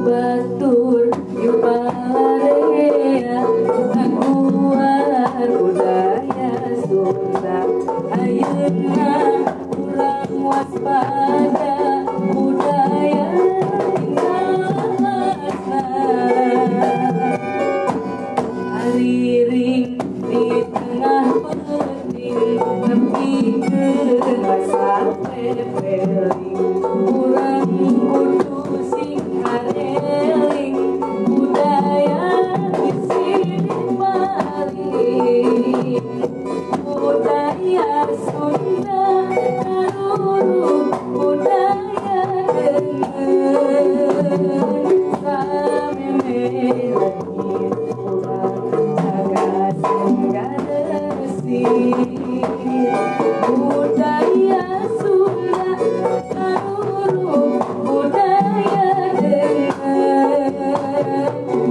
Batur, Yupalarea, Akuar budaya Sunda. Ayeuna urang waspada budaya Indonesia. Hariring di tengah peting, nepikeun rasa pepeling. Urang kudu sing hareling, budaya disini maling. Budaya Sunda karurup budaya dengan sameme langit urang jaga senggaresi. Budaya Sunda karurup budaya dengan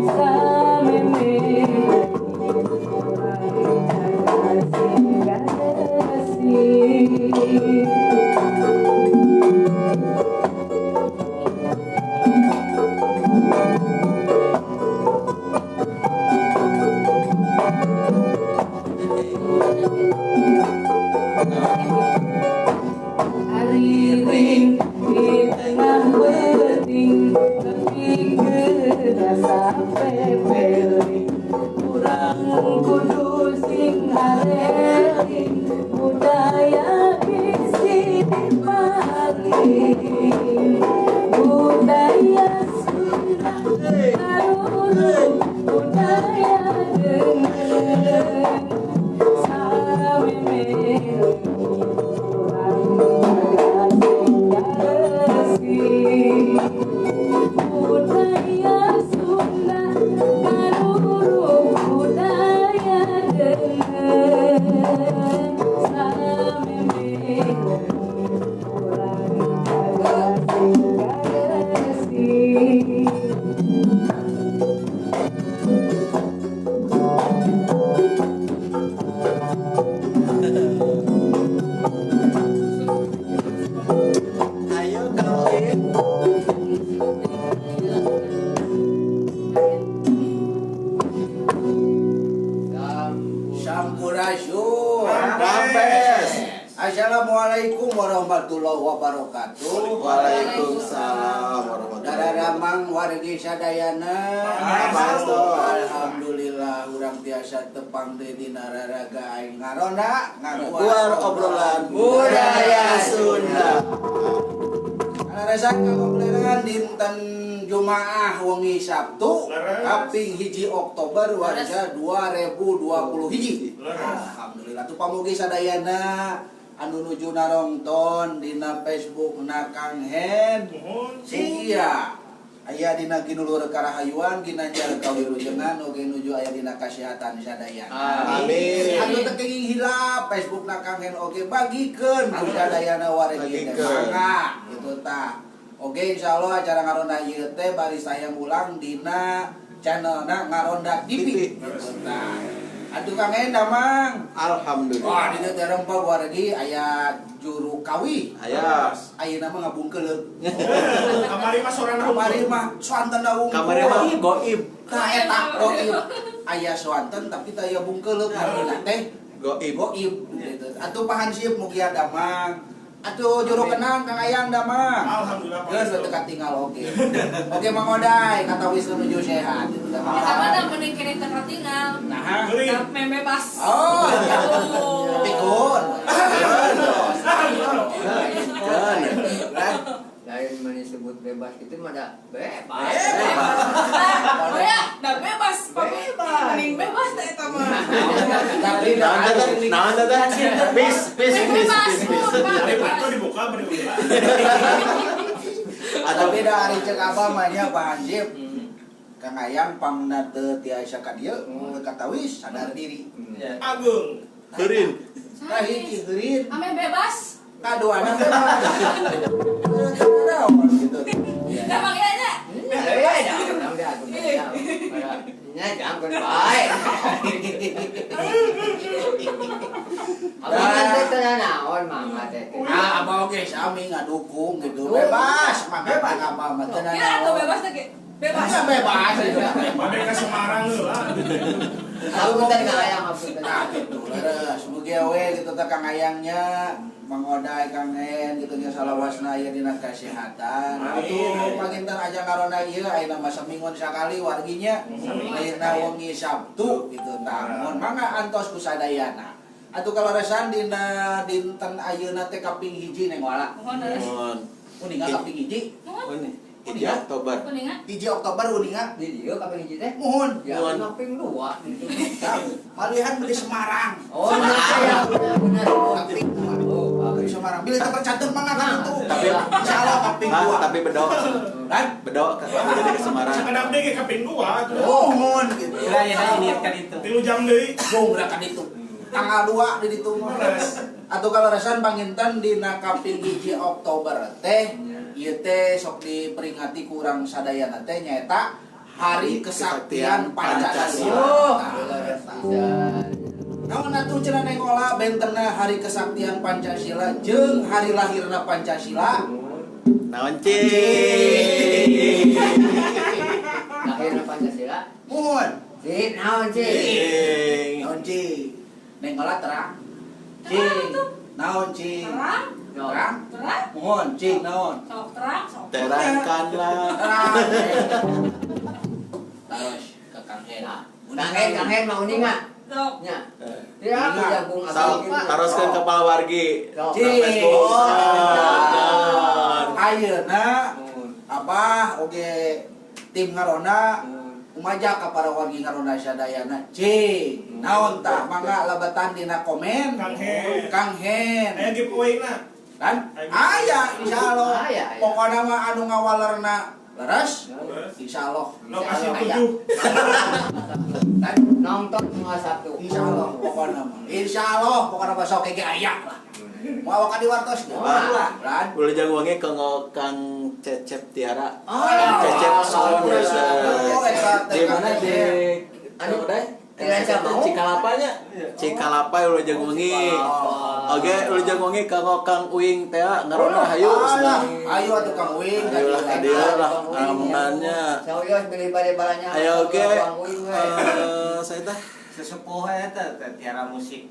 sameme langit urang jaga senggaresi. Hariring di tengah beting, nepikeun rasa pepeling. Urang kudu sing hareling, budaya bisi dipaling. Budaya Sunda karurup budaya dengan sameme urang jaga senggaresi. Budaya Sunda karurup budaya dengan sameme urang jaga senggaresi. Ayo kawin. Sampurasun. Rampes. Assalamualaikum warahmatullahi wabarakatuh. Waalaikumsalam warahmatullahi Dadaramang wargi sadayana. Alhamdulillah urang tiasa tepang deui dina raraga aing ngaronda Ngaguar obrolan budaya Sunda. Rasa kagoleran dinten Jumaah wengi Sabtu kaping 1 Oktober warga 2020 hiji. Alhamdulillah tu pamugi sadayana anu nuju narongton dina Facebook na Kang Hen. Sia aya dina ginulur karahayuan ginanjar kawilujengan oge nuju aya dina kasehatan sadayana. Amin. Anu teu kenging hilap Facebook na Kang Hen oge bagikeun ku sadayana wargi teh mangga kitu tah. Oke, insyaallah acara ngaronda ieu teh bari saya ulang dina channelna Ngaronda TV. Nah, atuh Kang Hen damang. Alhamdulillah. Wah, dina teh rempah wargi aya juru kawi. Aya. Ayeuna mah ngabungkeuleuk. Kamari mah soranna Kamari mah swanten da wungkul. Kamari mah goib. Tah eta goib. Aya swanten tapi teu aya bungkeuleuk harina teh Goib. goib gitu. Atuh pahansip mugi damang. Atuh juru kenang Kang Ayang damang. Alhamdulillah. Geus teu katinggal oge. Oge Mang Oday kata wis nuju sehat gitu da. Sama mending kini tertinggal. Nah. Mem bebas. Oh, pikun. Lain mana sebut bebas itu mah dah bebas. Oh ya, dah bebas. Mending bebas teh eta mah. Tapi Naon teh? Bis. Hari Sabtu dibuka berbuka. tapi da ari cek abah mah nya Pak Hansip. Kang Ayang pangna teu tiasa ka dieu, kata wis sadar diri. Agung. Heureun. Tah hiji heureun. Ame bebas. kaduana teh mah. Naon gitu. Nah makanya jangan baik. Abang teh teu naon mama teh. Ah, abah oge sami ngadukung gitu. Bebas, mah bebas apa mah teu kira tuh naon. bebas teh bebas. Masa bebas gitu. Mabek ke Semarang heula. Aku teh ngayang aku teh. Nah, gitu. Leres, mugi we gitu teh Kang Ayangnya, Mang Oday, Kang En gitu nya salawasna aya dina kesehatan. Atuh panginten aja karona ieu ayeuna mah seminggu sakali warginya. Ayeuna wengi Sabtu gitu tah. Mun mangga antos ku sadayana. Atuh kaleresan dina dinten ayeuna teh kaping hiji neng wala. Mohon leres. Mohon. Uninga kaping hiji. Mohon. Ini. Ini Oktober. Kuningan. 1 Oktober uninga. Di dieu kaping hiji teh. Mohon. Ya Mohon. kaping 2 gitu. Malihan beli Semarang. Oh, ya benar. Kaping Oh, beli Semarang. Bila tak tercatat mangga kan itu. Tapi Insyaallah kaping Ah, 2. tapi bedo. Dan Bedo jadi ke Semarang. Sakadap deh ke kaping 2 tuh. mohon gitu. Tilu jam deui. Bung gerakan itu. Tanggal 2 di ditu. Atau kalau resan panginten dina kaping 1 Oktober teh ieu teh sok diperingati kurang sadayana teh nyaeta Hari Kesaktian Pancasila. Oh, Nah, namun atuh cenah neng ola bentenna Hari Kesaktian Pancasila jeung hari lahirna Pancasila. Naon cing? lahirna Pancasila. Mohon. Cik, naon cik? Cing. Naon cing? Neng ola terang. Cing. Naon cing? Terang, Terang. terang, Mohon cing naon? sok terang, sok. Terangkanlah. Terus ke Kang Hena. Kang Hen mau ninga. Sok. Nya. Ya, aku jagung Sal, abang. taroskeun kepala wargi. Cing. Facebook. Ayeuna Abah oge tim ngarona umaja ka para wargi ngarona sadayana. Cing. Naon tah mangga labatan dina komen. Kang Hen. Kang Hen. Aya giveaway-na. Kan aya insyaallah. Aya. Pokona mah anu ngawalerna leres. Insyaallah. Lokasi Aya. 7. Kan Nonton cuma satu. insyaallah pokona mah. Insyaallah pokona mah sok ge aya lah. Moal ka diwartos Wah. kan. Ulah jago wangi Kang Cecep Tiara. Oh, Cecep Sound Oh, eta Di mana di anu deh? Tidak mau. Cikalapanya. Cikalapa ulah jago wangi. Oke, ulah jago wangi Kang Uing teh ngarona hayu. Ayo atuh Kang Wing. Ayo lah dia lah amannya. Sauyos beli bade-balanya. Ayo oke. Saya teh Sesepuh eta teh Tiara Musik.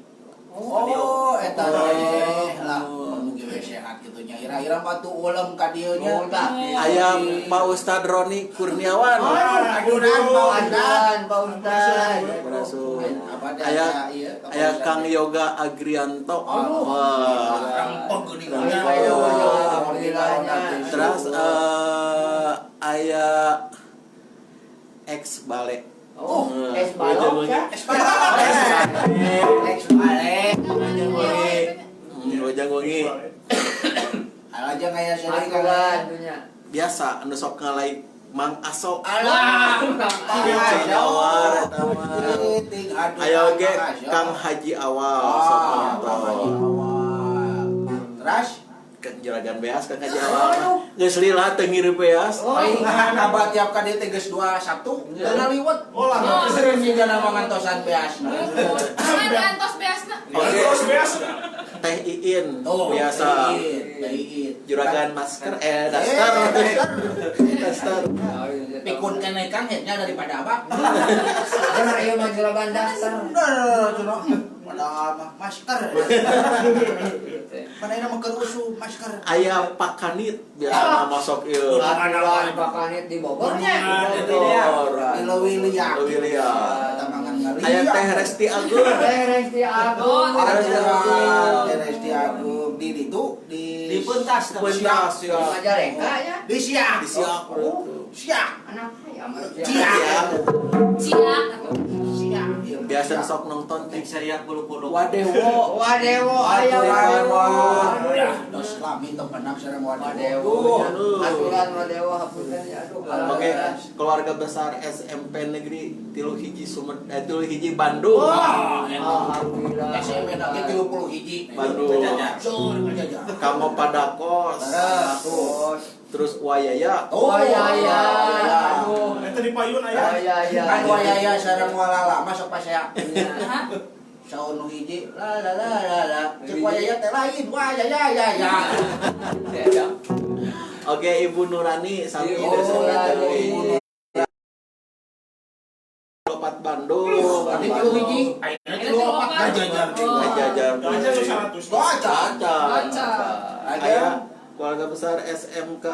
Oh, eta teh lah mugi we sehat kitu nya. Ira-ira batu ulem ka dieu nya. aya Pak Ustad Roni Kurniawan. Adunan Aduan, Pak Ustaz. Berasul. Apa Aya Kang Yoga Agrianto. Wah. Rampok geuning. Ayo, Terus aya X Bale. Oh, es Ulah jago balok wangi. ya. Ex balik. Ulah jago wangi. Aja ngaya sering Aturan dunya. Biasa anu sok ngalai Mang Aso. Alah. Jawar eta mah. Ayo ge Kang Haji Awal sok nonton. Terus Juragan beas Kang Haji Awal. Geus lila teu ngirup beas. aing ngahan tiap ka dieu teh geus 21. Teu naliwat. Oh lah. Seureun siga nama ngantosan beasna. Mana diantos beasna? Oke. Terus biasa. Teh Iin Oh, biasa. Iin. Juragan masker daster. Daster. Pikun kene Kang hetnya daripada abah. Benar ieu mah juragan dasar. Bener, cenah. Pada mah masker. Pada ina mah keur usuh masker. Aya Pak Kanit biasa masuk ieu. Aturan Pak Kanit di Bogornya. Di Leuwiliang. Leuwiliang. Tamangan ngali. Aya Teh Resti Agung. Resti Agung. Resti Agung di ditu Di Puntas. Puntas ya. Majalengka ya. Di Siak. Di Siak. Siak. Anak ayam. Siak. Ciak. Siak. Biasa sok nonton Nek seriak bulu-bulu. Wadewo. Wadewo Aturan ayam. mah. Dos kami temenang sareng wadewa. Wadewa. Aturan wadewa hapunten ya aduh. Oke, keluarga besar SMP Negeri Tilu Hiji Tilu Hiji Bandung. Alhamdulillah. SMP lagi 30 hiji. Bandung. Sur ngajajar. Kamu pada kos. Terus Terus Wayaya. oh ya. Aduh. Eta di payun aya. Ya. kan wayaya sareng walala masa pas saya Hah? saun nu hiji la cek wayaya teh lain wayaya ya. Oke, Ibu Nurani sami Ibu desa Nurani. Lopat Bandung. Tadi tilu hiji ayeuna tilu opat ngajajar Ngajajar. Aja lu 100. Baca Baca. Aya keluarga besar SMK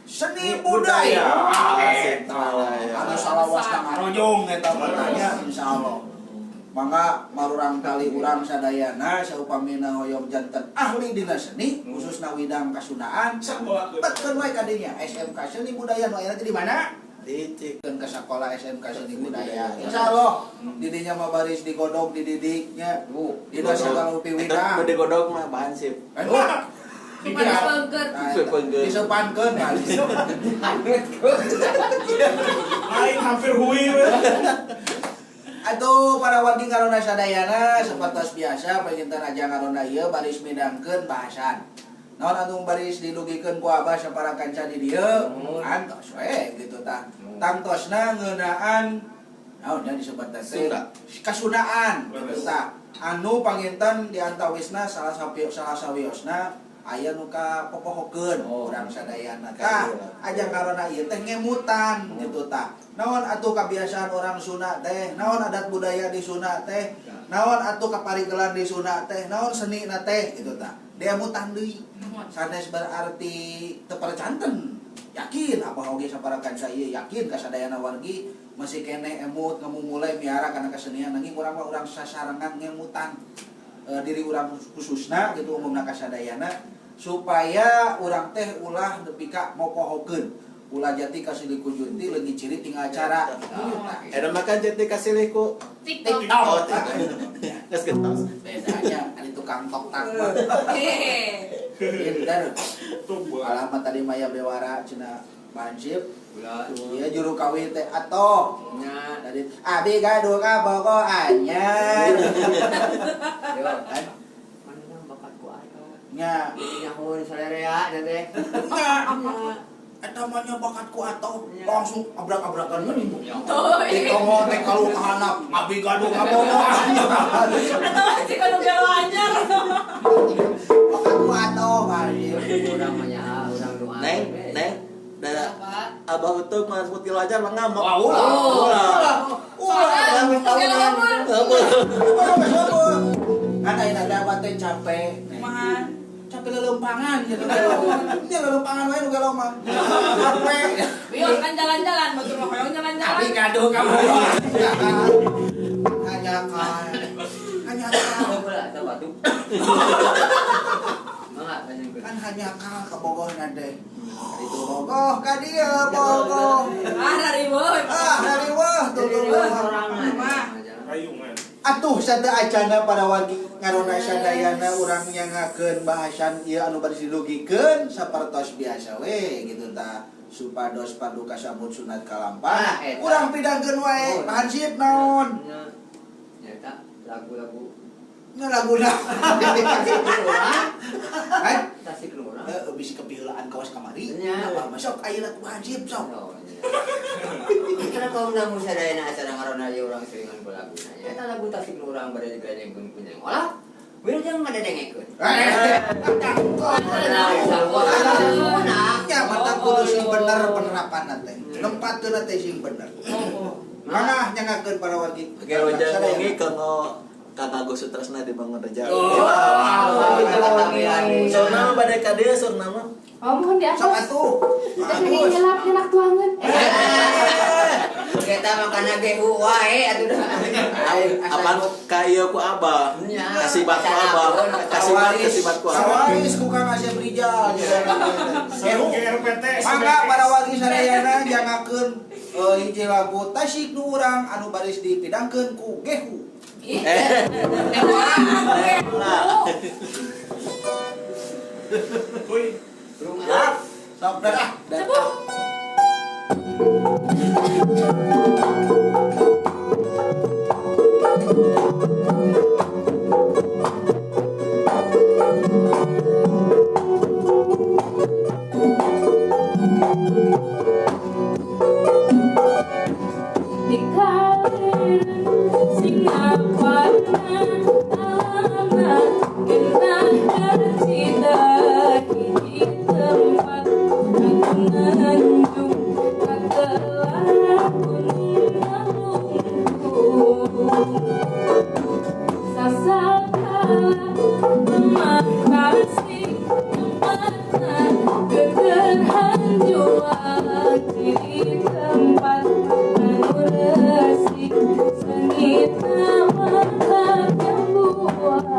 seni budaya. Asik malaya. Anu salawas ka ngarojong eta bertanya insyaallah. Mangga marurang kali urang sadayana saupamina hoyong janten ahli dina seni khususna widang kasundaan betkeun wae kadinya SMK Seni Budaya nu aya di mana? Dicik. Ke sekolah SMK Seni Budaya. Insyaallah di dinya mah baris digodog dididiknya. Dina segala upi widang. Bede godog mah bahan sip. Kepada pengker. Disepankeun Lain hampir hui we. Atuh para wargi karona sadayana sapertos biasa panginten aja karona ieu baris midangkeun bahasan. Naon anu baris dilugikeun ku Abah sapara kanca di dieu? Antos we gitu tah. Tangtosna ngeunaan naonnya disebut teh kasunaan gitu tah. Anu panginten di antawisna salah sawiosna aya nu ka popohokeun urang sadayana tah aja karona ieu teh ngemutan gitu tah. Naon atuh kebiasaan orang Sunda teh, naon adat budaya di Sunda teh, naon atuh kaparigelan di Sunda teh, naon seni na teh gitu tah. Deamutan deui. Sanes berarti teu percanten. Yakin apa oge saparakan saya yakin kasadayana wargi masih keneh emut ngamumulai miara kana kesenian nanging urang mah urang sasarengan ngemutan diri urang khususna gitu umumna kasadayana supaya urang teh ulah nepi ka mopohokeun. Ulah jati kasih liku junti lagi ciri tinggal acara. Ada makan jati kasih liku. TikTok. Oh, geus gentos. Bedanya ada tukang tok tak. Hehehe. Pinter. Alamat tadi Maya Bewara cenah Bansip. Iya juru kawin teh atoh. Nya. Tadi abi gaduh ka bogo anyar. Yo kan. Mana bakatku atuh. Nya. Nyahun salerea teh. Eta mah nya bakatku atoh langsung abrak-abrakan meuning. Oh, Di komo teh kalau kahanap abi gaduh ka bogo anyar. atau masih kalau gelo anyar. Bakatku atoh bari. Urang mah nya urang doa. Neng, dada Apa? Abah utuk mas putih lajar mah ngamuk. Wah, ulah. Kan ayeuna dapat teh capek. Kumahan? Capek lelempangan gitu. Nya lelempangan wae nu gelo mah. Capek. Bios kan jalan-jalan, betul mah koyong jalan-jalan. Abi gaduh ka bogo. Hanya kan. Ada batu. Mangga banyak. Kan hanya kal ke bogohna teh. Itu bogoh ka dieu bogoh. Dari boy. Dari wah tuh Kayungan. atuh sada acana para wargi ngarona sadayana urang nyangakeun bahasan ieu anu bari dilugikeun sapertos biasa we gitu tah supados paduka sambut sunat kalampah urang pidangkeun wae hansip naon Ya tak lagu-lagu ngalaguna kan tasik urang. bisi kepieulaan kawas kamari Nya. masuk ayeuna ku hansip sok Karena kau udah musadayana acara ngarona dia orang seringan berlagu nanya. Eta lagu tasik urang bade digandengkeun ku nyang. Olah, wilujeng ngadedengekeun. Ya mata kudu sing bener penerapan teh. Nempateun teh sing bener. Mana nyangakeun para wargi. Oke, wajah ini kalau Kang Agus Sutrasna dibangun Reja. Surna pada kadia surna mah. Oh, mohon di Sok atas. atuh. Tapi nyelak tuangan. Kita makana gehu wae atuh dah. Apaan kaya ku Abah? Kasih bat ku Abah. Kasih bat ku Abah. Sawaris ku Kang Asep Rijal. Seru GRPT. Mangga para wargi sadayana jangakeun hiji lagu tasik nu urang anu baris dipidangkeun ku Gehu. Hui. Rumah. Sok dah. Cepuh. Di kaliran Singaparna alana genah tercita di tempat menanjung katelah gunung sasakala lemah kasih tempatna kegerhan jual di tempat resik sengit nama yang buah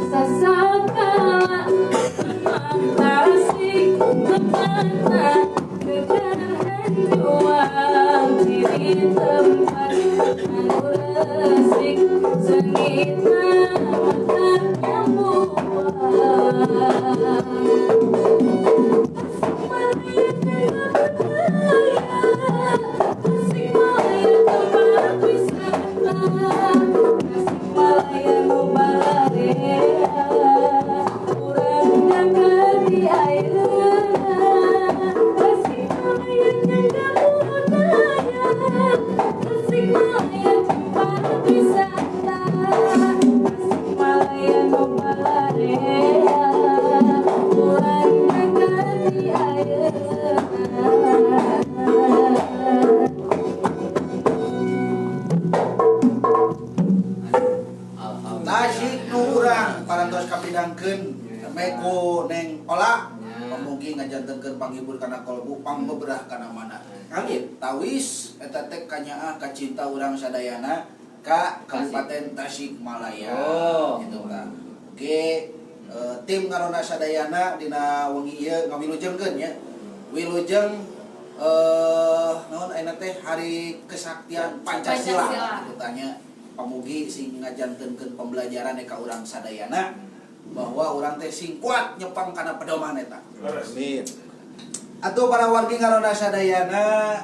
sasakala asik tempatna kegerhan jual di tempat resik sengit nama yang Tasik nu urang parantos kapidangkeun meko neng ola pamugi ngajantenkeun panghibur kana kolbu pangbeberah kana mana. Amin. Tawis eta teh kanyaah ka cinta urang sadayana ka Kabupaten Tasikmalaya. Gitu tah. Oke, tim ngarona sadayana dina wengi ieu ngawilujengkeun nya. Wilujeng naon ayeuna teh hari kesaktian Pancasila. Tanya pamugi sing ngajantenkeun pembelajaran ka urang sadayana bahwa urang teh sing kuat nyepang kana pedoman eta. Amin. Atuh para wargi ngarona sadayana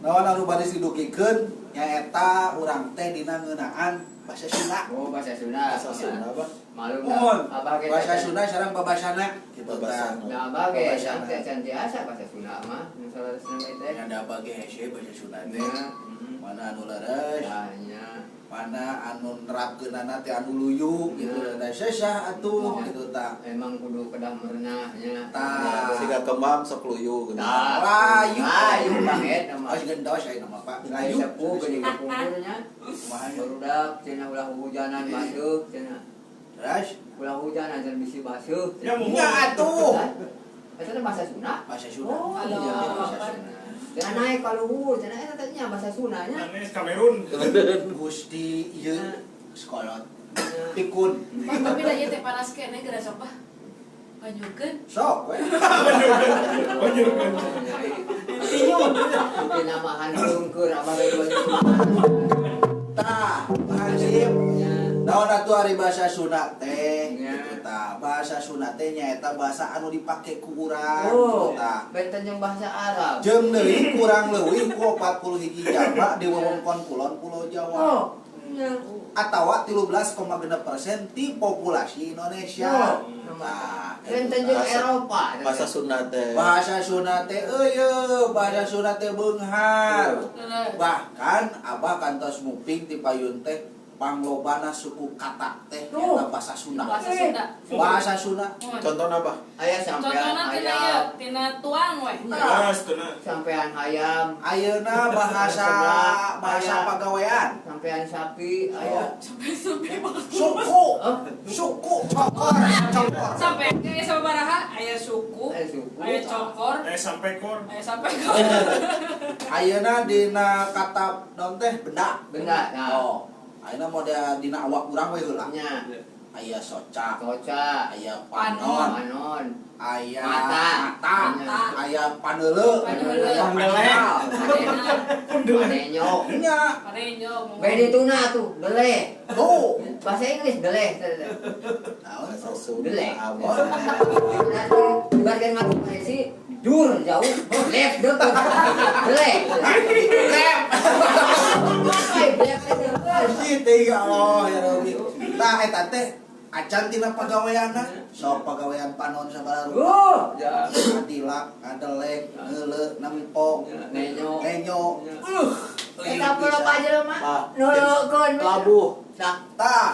naon anu bari didukikeun nyaeta urang teh dina ngeunaan basa Sunda. Oh, bahasa Sunda. Bahasa Sunda apa? Malum Mohon. abah ge Bahasa Sunda sareng babasana kitu tah. Babasana. Nah, abah ge Babasana. cantiasa bahasa Sunda mah. Nu salah teh. Ada bage hese bahasa Sunda teh. Ya. Mana anu leres, Hanya mana anu nerapkeunana teh anu luyu gitu. Da sesah atuh gitu tah. emang kudu kedah merenahnya. Tah. Siga kembang sok luyu gitu. Tah. Layu. Layu banget nama. Oh, gendos aya nama Pak. Layu sepuh geuning kumpulnya. Kumaha nya? Barudak cenah ulah hujanan basuh cenah. Terus Ulah hujanan cenah bisi basuh. Ya, mumpung. nya atuh. Eta teh bahasa Sunda. Bahasa Sunda. Oh, Iya, iya. bahasa Sunda. Jangan naik ka luhur, cenah eta teh nya bahasa Sundanya. Aneh Kamerun. Gusti ieu sekolot pikun. Tapi da ieu teh panas kene geura sok bah. Panjurkeun. Sok we. Panjurkeun. Mungkin nama handungkeun abah ge dua Tah, Hansip. Naon atuh ari bahasa Sunda teh? Ya. Tah, bahasa Sunda teh nyaeta bahasa anu dipake ku urang. Oh, Tah. benten jeung bahasa Arab. Jeung deui kurang leuwih ku 41 jalma di wewengkon kulon Pulau Jawa. Oh. atawa 13,6% ti populasi Indonesia. Nah, Enten jeung Eropa. Bahasa Sunda teh. bahasa Sunda teh bahasa Sunda teh beunghar. Bahkan abah kantos nguping ti payun teh panglobana suku kata teh eta bahasa Sunda. Bahasa Sunda. Bahasa Sunda. Contohna apa? Aya sampean Contohnya tina ayam, ieu, tina tuang we. Jelas tuh nah. sampean ayam, Ayeuna bahasa pagawean. sampean sapi, aya. Sampai Suku, Oh, suku cokor, cokor. sampai ke sabaraha aya suku, aya suku. aya cokor, Sampai kor. aya sampai kor. Ayeuna dina kata naon teh benda. Benda, nah. Oh. Ayeuna model dina awak urang we heula. Nya, Aya soca, koca, aya Panon. panon, aya Mata. mata, aya paneuleu, Paneuleu. aya panel. panenyo. Nya, Parenyo. Bedi tuna tuh, dele. tuh. Bahasa Inggris dele. Naon Bahasa tuh? Sunda. Dele. Abah. Bagian ngaku sih dur jauh, left deh. Dele. Lep. Left Gitu ya Allah ya Rabbi. Nah eta teh acan tina pagaweanna, sok pagawean panon sabaraha. Oh, ya. Ngatilak, ngadelek, ngeuleuh, nempong, Nenyo. nenyo. Kita perlu aja mah. Ah, Nolokon. Labuh. Nah, Tah,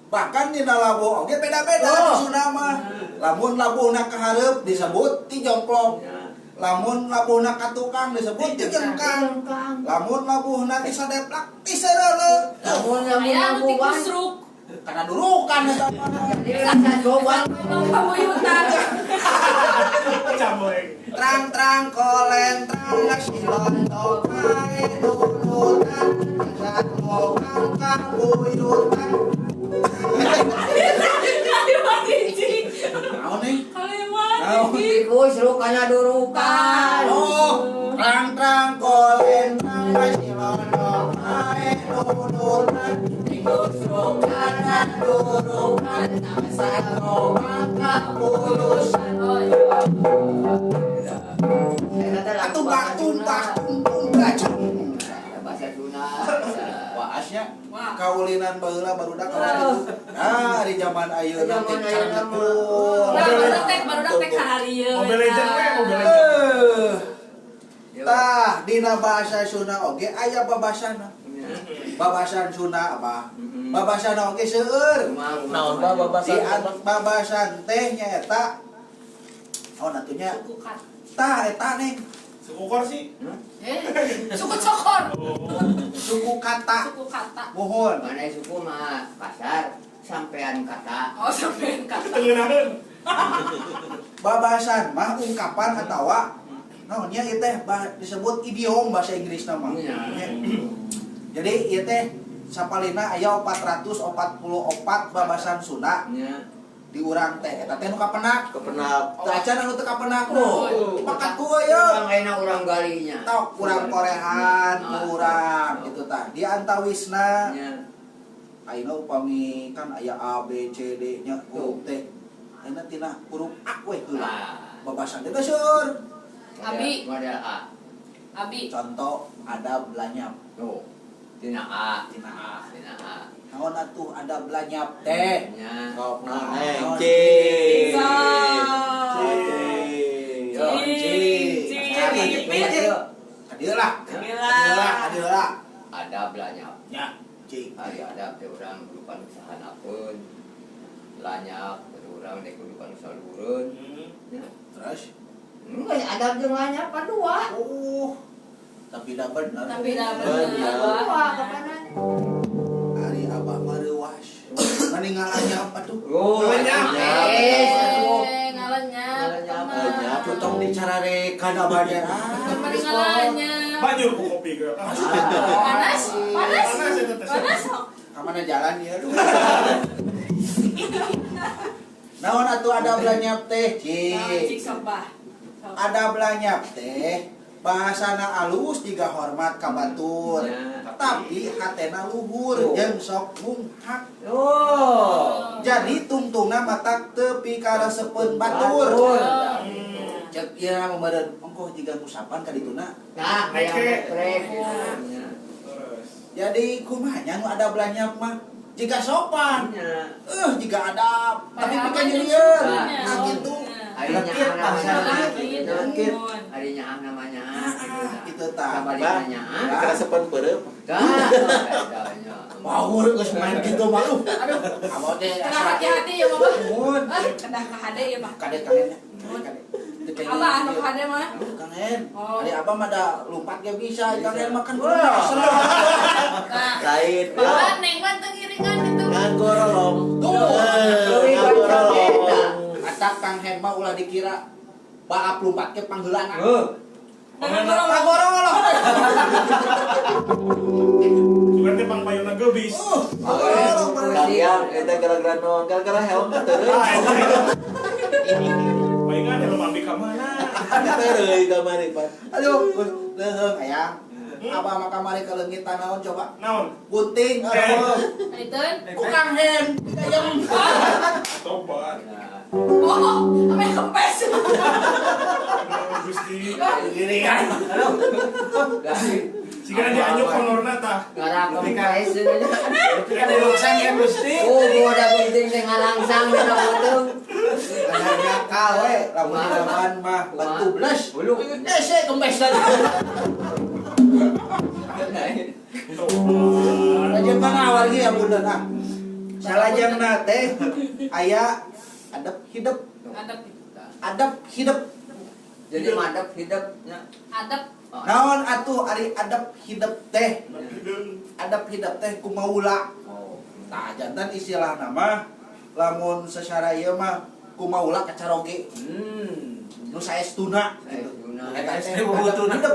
bahkan dina labuh oge beda-beda Oh. di Sunda mah. Lamun labuhna ka hareup disebut ti jongklok. Lamun labuhna ka tukang disebut ti jengkang. Lamun labuhna ti sadeplak ti sereuleuh. Lamun Aya anu ti labuan. kusruk. Kana durukan eta mah. Jadi rasa gobang. Pamuyutan. Caboy. Trang-trang kolen trang ngasilon tokai nunutan Sat mokan kabuyutan. Kalimat hiji. Naon nih? Kalimat Naon? hiji. Tikus rukana durukan. Oh, trang-trang kolen trang ngasilon tokai nunutan Tikus rukana durukan. Sat mokan kabuyutan. Oh iya. Tumpak tumpak tumpung gajah. Bahasa Sunda. Waasnya Wah. kaulinan baheula barudak kawas gitu. Nah, di zaman ayeuna teh Zaman ayeuna can mah. betul. Baru tek seharian. Mobile Legend we, Mobile Legend. Tah, dina bahasa Sunda oge aya babasana. Babasan Sunda apa? Babasana oge seueur. Naon ba Di babasan? babasan teh nyaeta oh natunya Suku kat. tah eta nih Suku kor sih. Suku cokor. suku kata. Suku kata. Mohon. Mana suku mah kasar, sampean kata. Oh sampai kata. Tengenaheun. Babasan mah ungkapan atawa naonnya ieu teh disebut idiom bahasa Inggris nama. Iya. Jadi ieu teh sapalina aya 444 babasan Sunda Nya. di urang teh eta teh nu kapenak. Kepenak. Tah acan anu teu kapenak nu. Oh. Pakat ku aya. Orang lain urang galinya. Tok urang korehan urang gitu tah. Di antawisna Nya. ayeuna upami kan aya A B C D nya huruf teh. Ayeuna tina huruf A we heula. Ah. Babasan teh seueur. Abi. Model A. Abi. Contoh ada belanyap. Tuh. Tina A. Tina A. Tina A. Naon atuh ada belanyap teh? Nya. Sok Naon? nang cing. Bisa. Cing. Kadieu lah. Kadieu lah. Ada belanya. Ya, cing. Ada teh urang kudukan usahanakeun. Lanyap urang dek kudukan usaha luhureun. Nya. Terus Enggak ada jeung lanyap dua. tapi dah bener. Tapi dah Bener. Dua kapanan. Ari abah mareuwas. Mending ngalanyap atuh. Oh, Lanyap. Ngalanya. Ngalanyap. Tutong dicarare kana badan. Kemarin ngalanya. Banjur ku kopi ke. Panas? Panas? Panas eta teh. Panas? Kamana jalan ya aduh. Naon atuh ada belanyap teh, Cik cing. sobah. Ada belanyap teh. Bahasana alus juga hormat ka batur. Ya. Tapi hatena luhur Oh. jeung sok munghak. Oh. Jadi tungtungna mata teu pikaresepeun batur. Batur. Cek ieu mah meureun engko jiga ngusapan ka dituna. Nah, kayak metrek. Terus. Jadi kumanya nu ada belanja mah jika sopan. Nya. Jika ada tapi Padahal bikin mah nyerieur. sopannya. Nah gitu. Harinya Lekit, ah namanya. lekit, lekit. Harinya ah namanya. Itu tah. Sama Bang, ditanya. keresepan pereup. Dah. Bedanya. Mau geus main gitu mah lu. Aduh, abot teh Kena hati-hati ya mama. Mun. Kena ke HD ya mah. Kadet-kadetnya. Apa anu ke HD mah? Kang En. Oh. Ari abah mah da lompat ge bisa. Kang En makan Wah. Nah, Lain. bawa neng mah teu ngiringan itu. Nganggo rolong. Tuh. Nganggo rolong. Acak Kang En mah ulah dikira baap lompat ke panggeulana. Gorong-gorong. Juga teh Bang Payuna gebis. Kalian eta gara-gara naon? Gara-gara helm teh. Ah, Palingan helm ambil ka mana? Teureui kamari, Pak. Aduh, leung aya. Abah mah kamari ke leungit naon coba? Naon? Gunting Iteun. ku Kang En. Ayam. Tobat. Oh, ame kempes. Gusti. Gini kan. Siga dianyuk honorna tah. Ngarak kempes sebenarnya. Tapi kan diluksang kan Gusti. Oh, gua ada gunting teh ngalangsang dina potong. Hanya kawe lamun zaman mah batu blas. Ulu. Saya kempes tadi. Rajang mana wargi ya bunda nah. Salajang teh aya adab hidup. Adab hidup. Jadi madep hidupnya. Adab. Naon atuh ari adab hidup teh? Adab hidup teh kumaula. Oh. Tah jantan istilah nama lamun secara ieu mah kumaula kacaroge. Nu saestuna gitu. Eta teh adab hidup.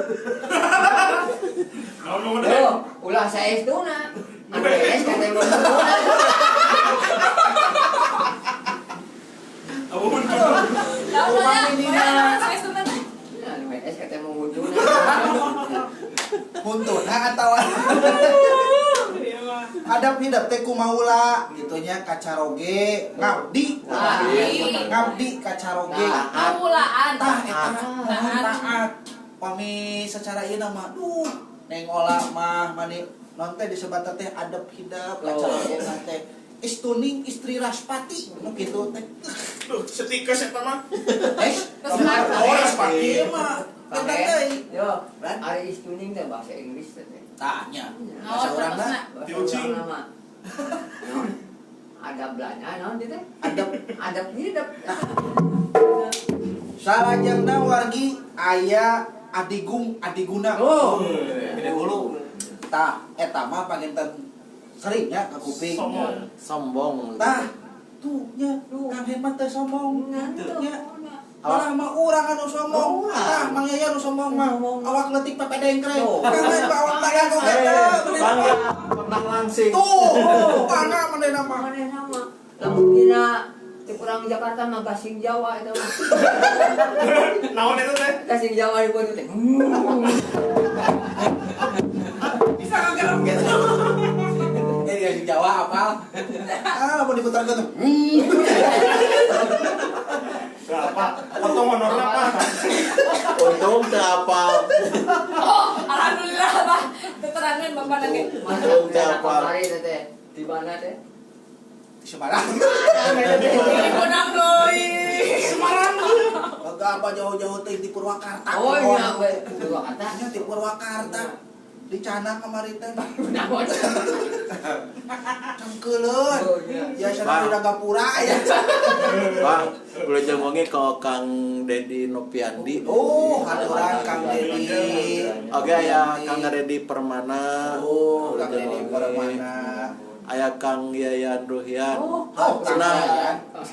Naon mau Yo, ulah saestuna. Anu es kata muduna. Abu pun Saya sudah. Anu es kata muduna. Huntuna atawa adab hidup teh kumaula gitunya kacaroge ngabdi. Ngabdi kacaroge. Paulaan. Tah eta taat. Pami secara ieu mah duh neng olah mah mani non teh disebat teh adab hidup kacaroge teh istuning istri Raspati nu kitu teh. Duh, setikes eta mah. Raspati mah eta teh. Yo, ari istuning teh bahasa Inggris teh. Tanya. Naon Bahasa urangna Bahasa Diucing. urang nama. Naon? Ada belanja naon dieu teh? adab Adab hidup. salajengna wargi aya adiguna. Oh, Gede hulu. Tah eta mah panginten sering ya ka kuping. Sombong. Sombong. Tah tuh nya Kang Hemat teh sombong. ngantuk. Nya malah mah urang anu sombong. Tah Mang Yaya anu sombong mah awak leutik pepe dengkreng. Kang Hemat awak tayang kok eta. Bangga pernah langsing. Tuh, bangga manehna mah. Mana sama? Lamun dina di kurang Jakarta mah gasing Jawa itu mah. Naon eta teh? Gasing Jawa di podo teh. Bisa nggarap gitu. Jadi yang Jawa apal. Mau diputar gitu. Berapa? Potong honorna apa? Untung teu apal. Oh, alhamdulillah bah. Keterangan Bapak lagi. Masuk dana kamari teh teh. Di mana teh? Semarang. Ini kunang doi. Semarang. Kagak apa jauh-jauh teh di Purwakarta. Oh iya we. Purwakarta. Nya di Purwakarta. Di Cana kemarin teh. Naon? Cangkeuleun. Oh iya. Ya sana di Gapura ya. Bang, ulah jengonge ke Kang Dedi Nopiandi. Oh, haturan Kang Dedi. Oke ya Kang Dedi Permana. Oh, Kang Dedi Permana. Aya Kang Yayan Ruhian. Oh, Cenah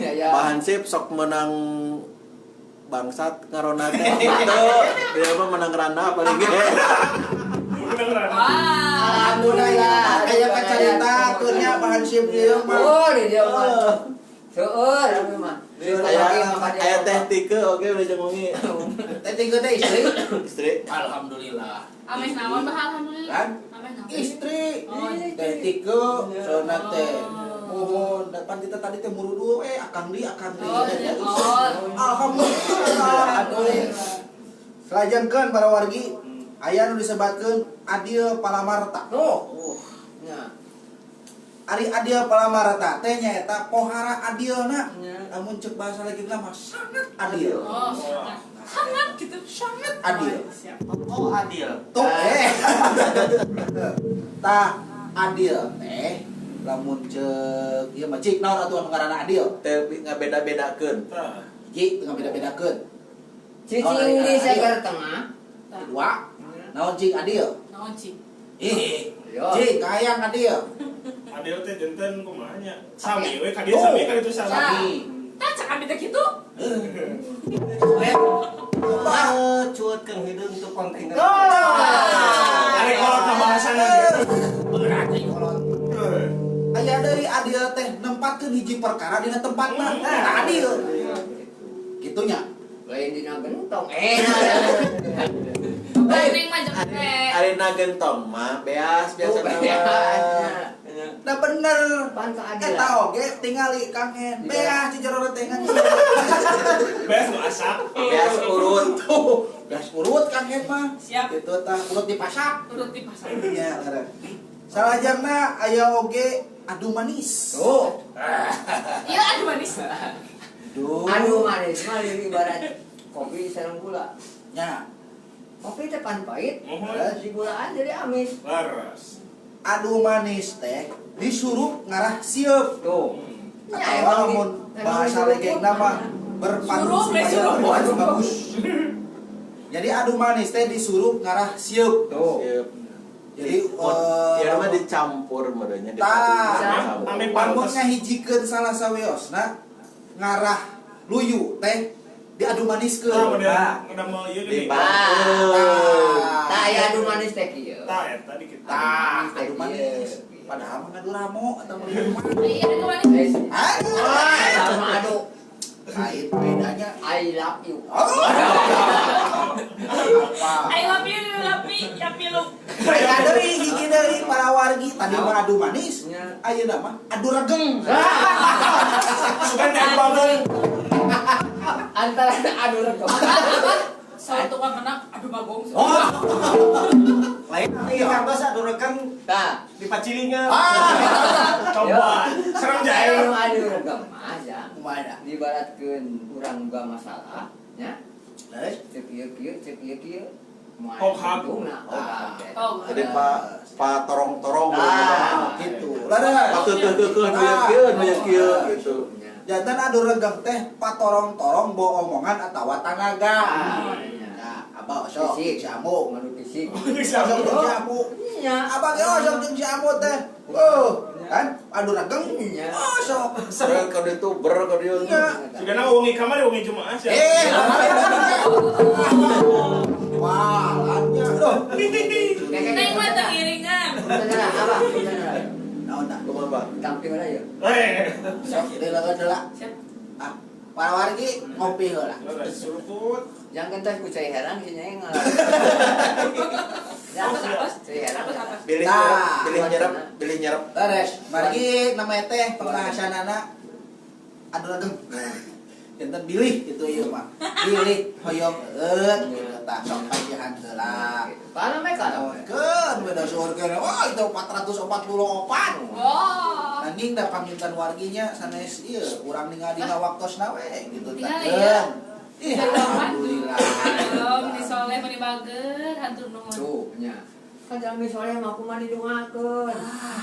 ya. bahan sip sok menang bangsat ngarona teh. Itu dia mah menang rana paling ge. Beneran. Alhamdulillah. Aya kacarita keurnya bahan sip ieu mah. Oh, di dia mah. Seueur anu mah. Aya teh tike oke udah jengonge. Teh tiga teh istri. Istri. Alhamdulillah. Ames naon bah alhamdulillah. Kan? Ames naon? Istri. Oh, Teh tiga soalna teh. Mohon depan kita tadi teh murudu akang di. Oh, oh. Alhamdulillah. Alhamdulillah. Selajengkeun para wargi aya nu disebatkeun Adil Palamarta. Nya. Ari Adil Palamarta teh nyaeta pohara adilna. Nya. Namun cek bahasa legenda mah sangat adil. Oh, sangat gitu, sangat Adil. Siap. Oh, adil. Tuh tah adil teh lamun cek ieu mah cik naon atuh anu ngaranna adil. Tapi ngabeda-bedakeun. Tah. Cik teu ngabeda-bedakeun. Cicing di segar tengah. Kedua, naon cik adil? Naon cing? Yo. Cik hayang adil. Adil teh janten kumaha nya? Sami we ka dieu sami ka itu sami. Sami. Tah cak abi teh kitu. Cuatkeun hideung tuh kontainer. Ari kolot bahasana gitu. Berarti kolot. Aya deui adil teh nempatkeun hiji perkara dina tempatna. Nah, adil. Gitunya. Lain dina gentong. Banding mah jeung teh. Arina gentong mah beas biasa nama. Nah bener. Pan keadilan. Eta oge tingali kangen. Beas di jero retengan. Beas nu asap. Beas urut. Tuh, beas urut kangen mah. Siap. Gitu tah urut dipasak. Turut di pasar. Iya, lara. Salajengna aya oge adu manis. Oh. Iya, aduh manis. Aduh manis mah ibarat kopi sareng gula. Nya, Kopi teh pan pahit, Mohon. si gulaan jadi amis. Laras. adu manis teh disuruh ngarah sieup. Tuh. Atau lamun bahasa legenda mah berpadu supaya berpadu bagus. Jadi adu manis teh disuruh ngarah sieup. Tuh. Siap. Jadi Ya mah dicampur modenya tah. Ame Lamun pantes. ngahijikeun salah saweosna ngarah luyu teh diadu maniskeun. Tah udah mau ieu gini. Tah aya adu manis teh kieu. Tah eta dikit. Tah, adu manis. Padahal mah ngadu ramo atau minuman. Iya, aduh manis. Sama adu Kait bedanya. I love you. Apa? I love you, ya pilu. Aya deui hiji deui para wargi tadi mah adu manis. Ayeuna mah adu regeng. Sugan tembakeun. Antara adu regem. Soal tukang menang, aduh bagong. Lain ini kantos adu rekam Tah. di pacilingan. Coba. Serem jae. Adu regem aja. Kumaha? Dibaratkeun urang boga masalah, nya. Terus Cek ieu. Hokhab. Oh, Jadi pak torong-torong gitu. Lara. Kekeh nu kieu gitu. Jantan adu regeng teh patorong-torong bawa omongan atawa tanaga. Nah, abah osok Fisik. si Amu. Manu fisik. Osok jeung si Amu. Nya. Abah ge osok jeung si Amu teh. Kan adu regeng. Iya. Osok. Sering ka ditu ber ka dieu. Sugana wengi kamari wengi Jumaah sia. Wah, lannya. Aduh. Neng mah teu iringan. Beneran apa? Beneran. Naon tah? Kumaha Pak? Tampil aja ya. Sok deula. Siap. Ah, para wargi ngopi heula. Suruput. Jangan teh ku cai heran si nyai ngalah. Apes, apes. Cai heran. Apes. Pilih nyerep. Beres. Margi nama teh pembahasanana adu regeng. Jantan bilih itu ieu mah. Bilih hoyong tah sok pajihan heula. Pana mereka. Keun beda surga. Wah, itu 444. Oh. Anjing da pamintan warginya sanes ieu urang ningali dina waktosna we gitu tah. Ningali ya. Ih, alhamdulillah. Belum disoleh meni bager hatur nuhun. Tuh, nya. Kan jalmi soleh mah kumaha didoakeun.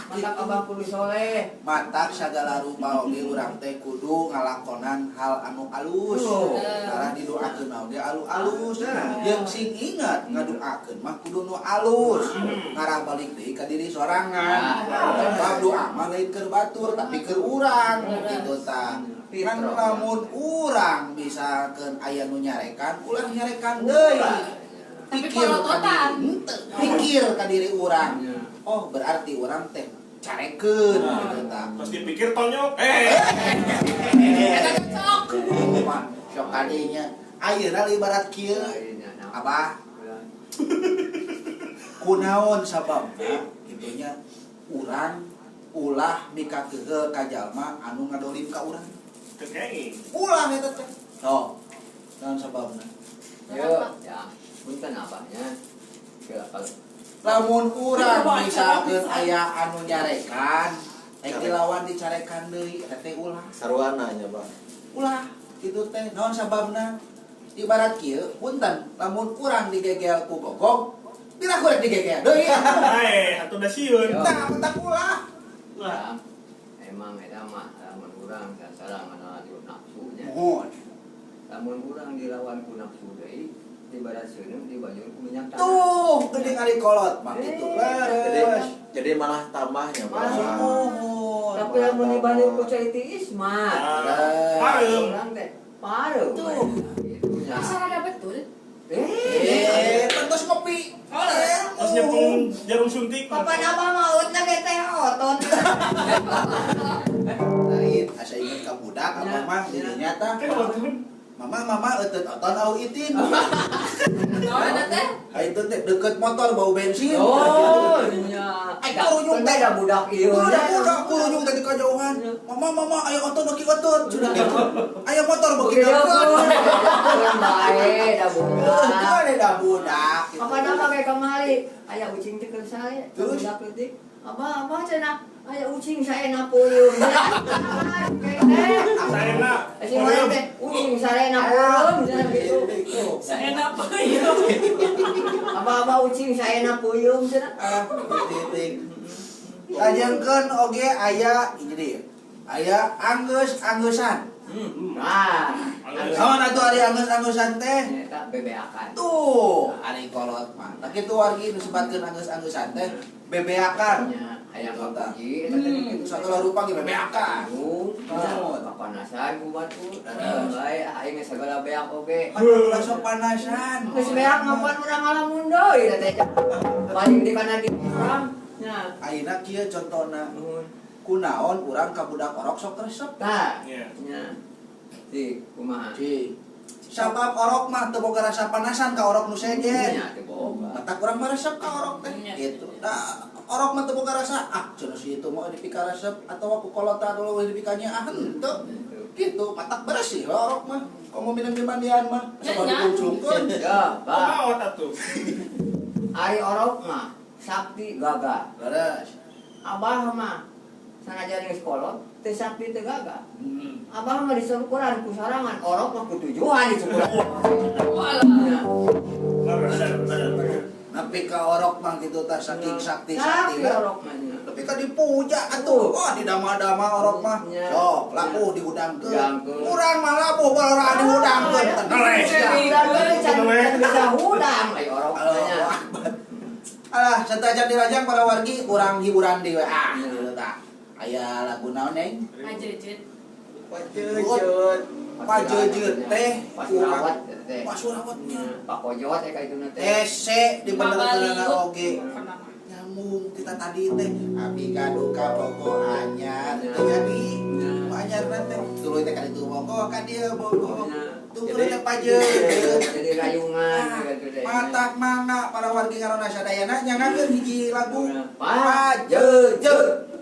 Mantap abang kudu soleh. Matak sagala rupa oge urang teh kudu ngalakonan hal anu alus. Karena didoakeun oge alus-alus. Yang sing ingat ngadoakeun mah kudu nu alus. Ngarah balik deui ka diri sorangan. Bab doa mah lain keur batur tapi keur urang gitu tah. Kan lamun urang misalkeun aya nu nyarekan, ulah nyarekan deui. Tapi Pikir ka polototan. diri, pikir ka diri urang. Oh, berarti urang teh carekeun gitu tah. Pas dipikir tonyok. Eta cocok. Mah sok kadinya. Ayeuna ibarat kieu. Abah, kunaon sababna gitunya urang ulah mikakeun ka jalma anu ngadolim ka urang. Kekei. Ulah eta teh. Oh. Naon sababna? Yo, ya. Punten abahnya. Lamun urang misalkeun aya anu nyarekan, dilawan dicarekan deui eta teh ulah. Sarwana nya, Bang. Ulah kitu teh naon sababna? Ibarat kieu, punten, lamun urang digegel ku gogong, pira kurek digegel deui. Atuh da sieun. Tah mentak ulah. Ulah. Emang eta mah lamun urang sareng anu nafsunya. Mohon. Lamun urang dilawan ku nafsu deui, ibarat seuneu dibanyur ku minyak tanah. Tuh, geuning ari kolot mah kitu. Jadi malah tambahnya, Bang. Malah. Mohon. Tapi lamun dibanyur ku cai tiis mah. Pareum. Urang teh pareum. Tuh. Itunya. Masalah betul. Pentos ngopi. Terus nyepeng jarum suntik. Papan apa mautna ge teh otot. Lain, asa inget ka budak apa mah dirinya tah. Mama euteut oton au itin. Naon teh? Itu teh deket motor bau bensin. Oh, nya. Kurunyung teh da budak ieu. budak kurunyung teh di kajauhan. Mama aya otot beuki otot. Sudah gitu. Aya motor beuki deket. Bae da budak. Ada dah budak. Apana pake kamari? Aya ucing teh keur sae. Terus? Budak leutik. Apa cenah? Aya ucing saena peuleum. Saena. Si mana teh ucing saena peuleum cenah kitu. Saena peuyeum. Apa ucing saena peuyeum cenah. Titik. Lajengkeun oge aya ini deui. Aya anggeus-anggeusan. Nah, Naon atuh ari anggeus-anggeusan teh? eta bebeakan. Tuh, ari kolot mah. Tak kitu wargi nu sebatkeun anggeus-anggeusan teh bebeakan. Nya aya kapuji eta teh kitu Sagala rupa ge bebeakan. Kapanasan ku batu. Bae aing sagala beak oge. Aduh, sok panasan. Geus beak ngapan urang ngalamun deui da teh. Paling di kana di urang. Nya. Ayeuna kieu contona. Nuhun. Kunaon urang ka budak orok sok resep. Tah. Iya. Nya. Si kumaha? Cing. Sabab orok mah teu boga rasa panasan ka orok nu sejen. Nya teu boga. Mata kurang mah resep ka orok teh. Gitu. Da orok mah teu boga rasa. Cenah si itu mah dipika resep atau aku kolota dulu dipikanya henteu. Gitu, matak bersih orok mah. Komo minum di mandian mah. Coba dikuncungkeun. Ya, Pak. Maot atuh. Ari orok mah sakti gaga. Leres. Abah mah sanajan geus kolot teu sakti teu gaga. Abah mah disukuran ku sarangan orok mah ku tujuan disukuran. Walah. Napi ka orok mah gitu tah saking sakti Sakti sakti. orok mah nya. Tapi kan dipuja atuh. Wah, didama-dama orok mah. Ya. Sok, laku dihudangkeun. Hudangkeun. Urang mah labuh balora dihudangkeun. Ngeles. Udah can bisa hudang ai orok mah nya. Alah, sentajan dirajang para wargi kurang hiburan di WA. Gitu tah. Aya lagu naon neng? Ngajejet. Pajejeut teh Pasurawat teh. Pasurawatnya. Pak Kojot kayak itu teh. Ese di bener-bener oge. Pernah. Nyambung kita tadi teh abi kaduka pokok anyar teh jadi anyar nanti dulu teh kan itu pokok ka dieu pokok tunggu teh pajeut Jadi rayungan gitu deh. matak mangga para wargi karona sadayana nyangakeun hiji lagu Pajejeut.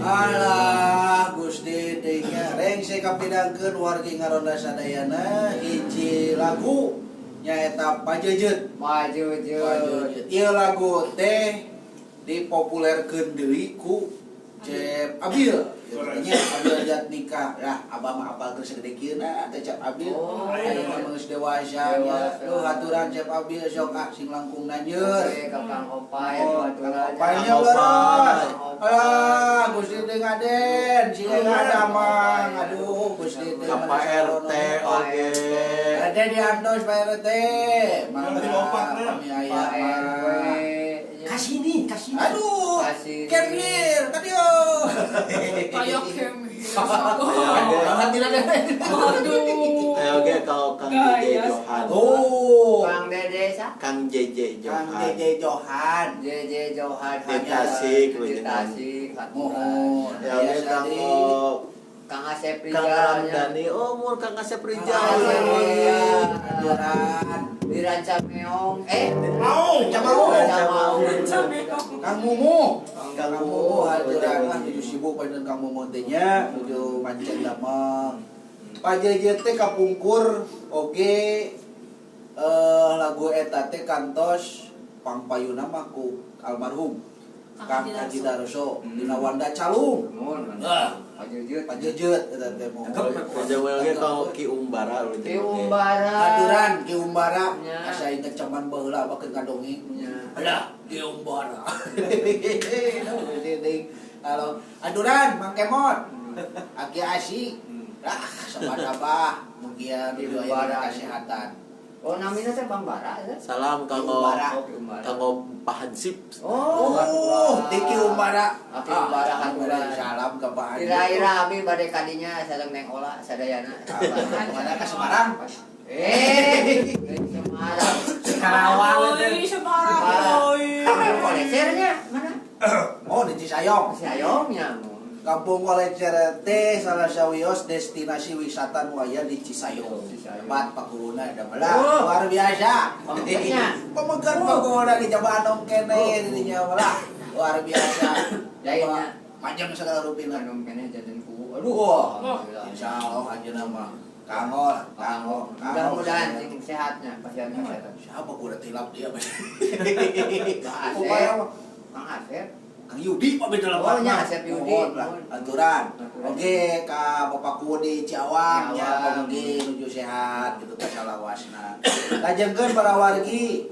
Alah Gusti Denya reng saya kapidangkeun wargi ngaronda sadayana hiji lagu nyaeta Pajejeut. Pajejeut. Ieu lagu teh dipopulerkeun deui ku Cep Abil. Nya Abil jat nikah. Lah abah mah apal geus segede kieu na teh Cep Abil. Aya mah geus dewasa nya. Duh aturan Cep Abil sok sing langkung nanjeur. Kakang Opay aturan. Opaynya beres. Alah, Gusti teh ngaden, sing ngadamang. Aduh, Gusti teh Ka Pak RT oge. Ada diantos Pak RT. Mana kami aya mah. Kasini. Aduh, Kasih. Kemir, kadio. Kayak kemi. Banget tidak ada. Aduh. Oge kau Kang Jeje Johan. Oh, Kang Dede sa? Kang Jeje Kang Johan. Jeje Johan. Jeje Johan. Di Tasik, lu Di jangan. Tasik. Mohon. Ya oge Kang Kang Asep Kang Rizal. Ramdhani, oh mun Kang Asep Rizal. Johan. Diranca Meong. Mau. Kang Mumu. Kang Mumu Mumu. hajuran nuju sibuk paneun Kang Mumu teh nya nuju mancen damang. Pajejeut teh kapungkur oge lagu eta teh kantos pangpayuna mah ku almarhum Kang Haji Daroso dina Wanda Calung. Pajujut. Pajejeut eta teh mau. Jawa ge ka Ki Umbara urang Ki Umbara. Haduran Ki Umbara Ya. asa inget caman baheula bakeun kadongeng. Ya. Alah, Ki Umbara. Halo, aduran Mang Kemot. Aki asik. Dah, sabada bah mugia Ki nuju Umbara. aya kesehatan. Oh, namanya teh Bang Bara ya? Salam Ki kanggo Umbara. kanggo Pak Hansip. Oh, di Ki Umbara. Ki Umbara haduran. Salam ke Pak Haji. Ira-ira abi bade kadinya sareng Neng Ola sadayana. Mana ke Semarang? Semarang. Karawang. Oi, Semarang, oi. Kolecernya mana? Oh, di Cisayong. Si Ayomnya. Kampung Kolecer teh salah sawios destinasi wisata nu aya di Cisayong. Tempat pakuluna da meula luar biasa. Pemegangnya. Pemegang pakuluna di Jawa Anong kene di dinya meula luar biasa. Lainnya. Macam segala rupina. Anum kene jaden ku. Wah, Alhamdulillah. insyaallah ajeuna mah kangol, kangol. Mudah-mudahan saking sehatnya pasien sehat. Siapa kuda tilap dia? Kang Upaya Asep. mah. Kang Asep. Kang Yudi pak beda Oh, nya Asep Yudi. Mohon lah, aturan. Oke, ka Bapakku di Ciawang nya Ciawang. pamenggi nuju sehat gitu ka salawasna. Lajengkeun para wargi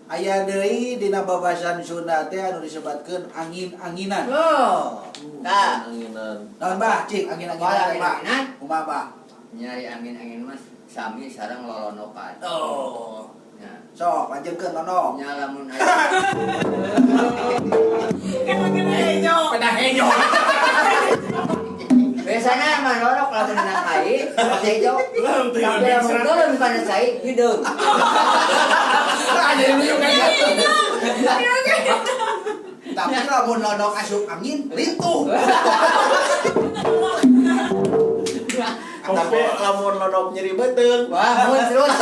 aya deui dina babasan Sunda teh anu disebatkeun angin-anginan. Oh. Tah. Anginan. Naon bah, cik angin-anginan Kumaha teh bah? angin-anginan? Kumaha bah? Nyari angin-angin mas sami sareng lolonokan. Oh. Ya. Sok lanjutkeun nono. Nya lamun aya Pedah hejo. biasana mah lorok lamun dina kai, hejo. Tapi lamun turun kana cai hideung. Jadi lu juga gitu. Tapi lamun nodok asup angin, lintuh. Tapi lamun lodok nyeri beuteung. Wah, mun terus.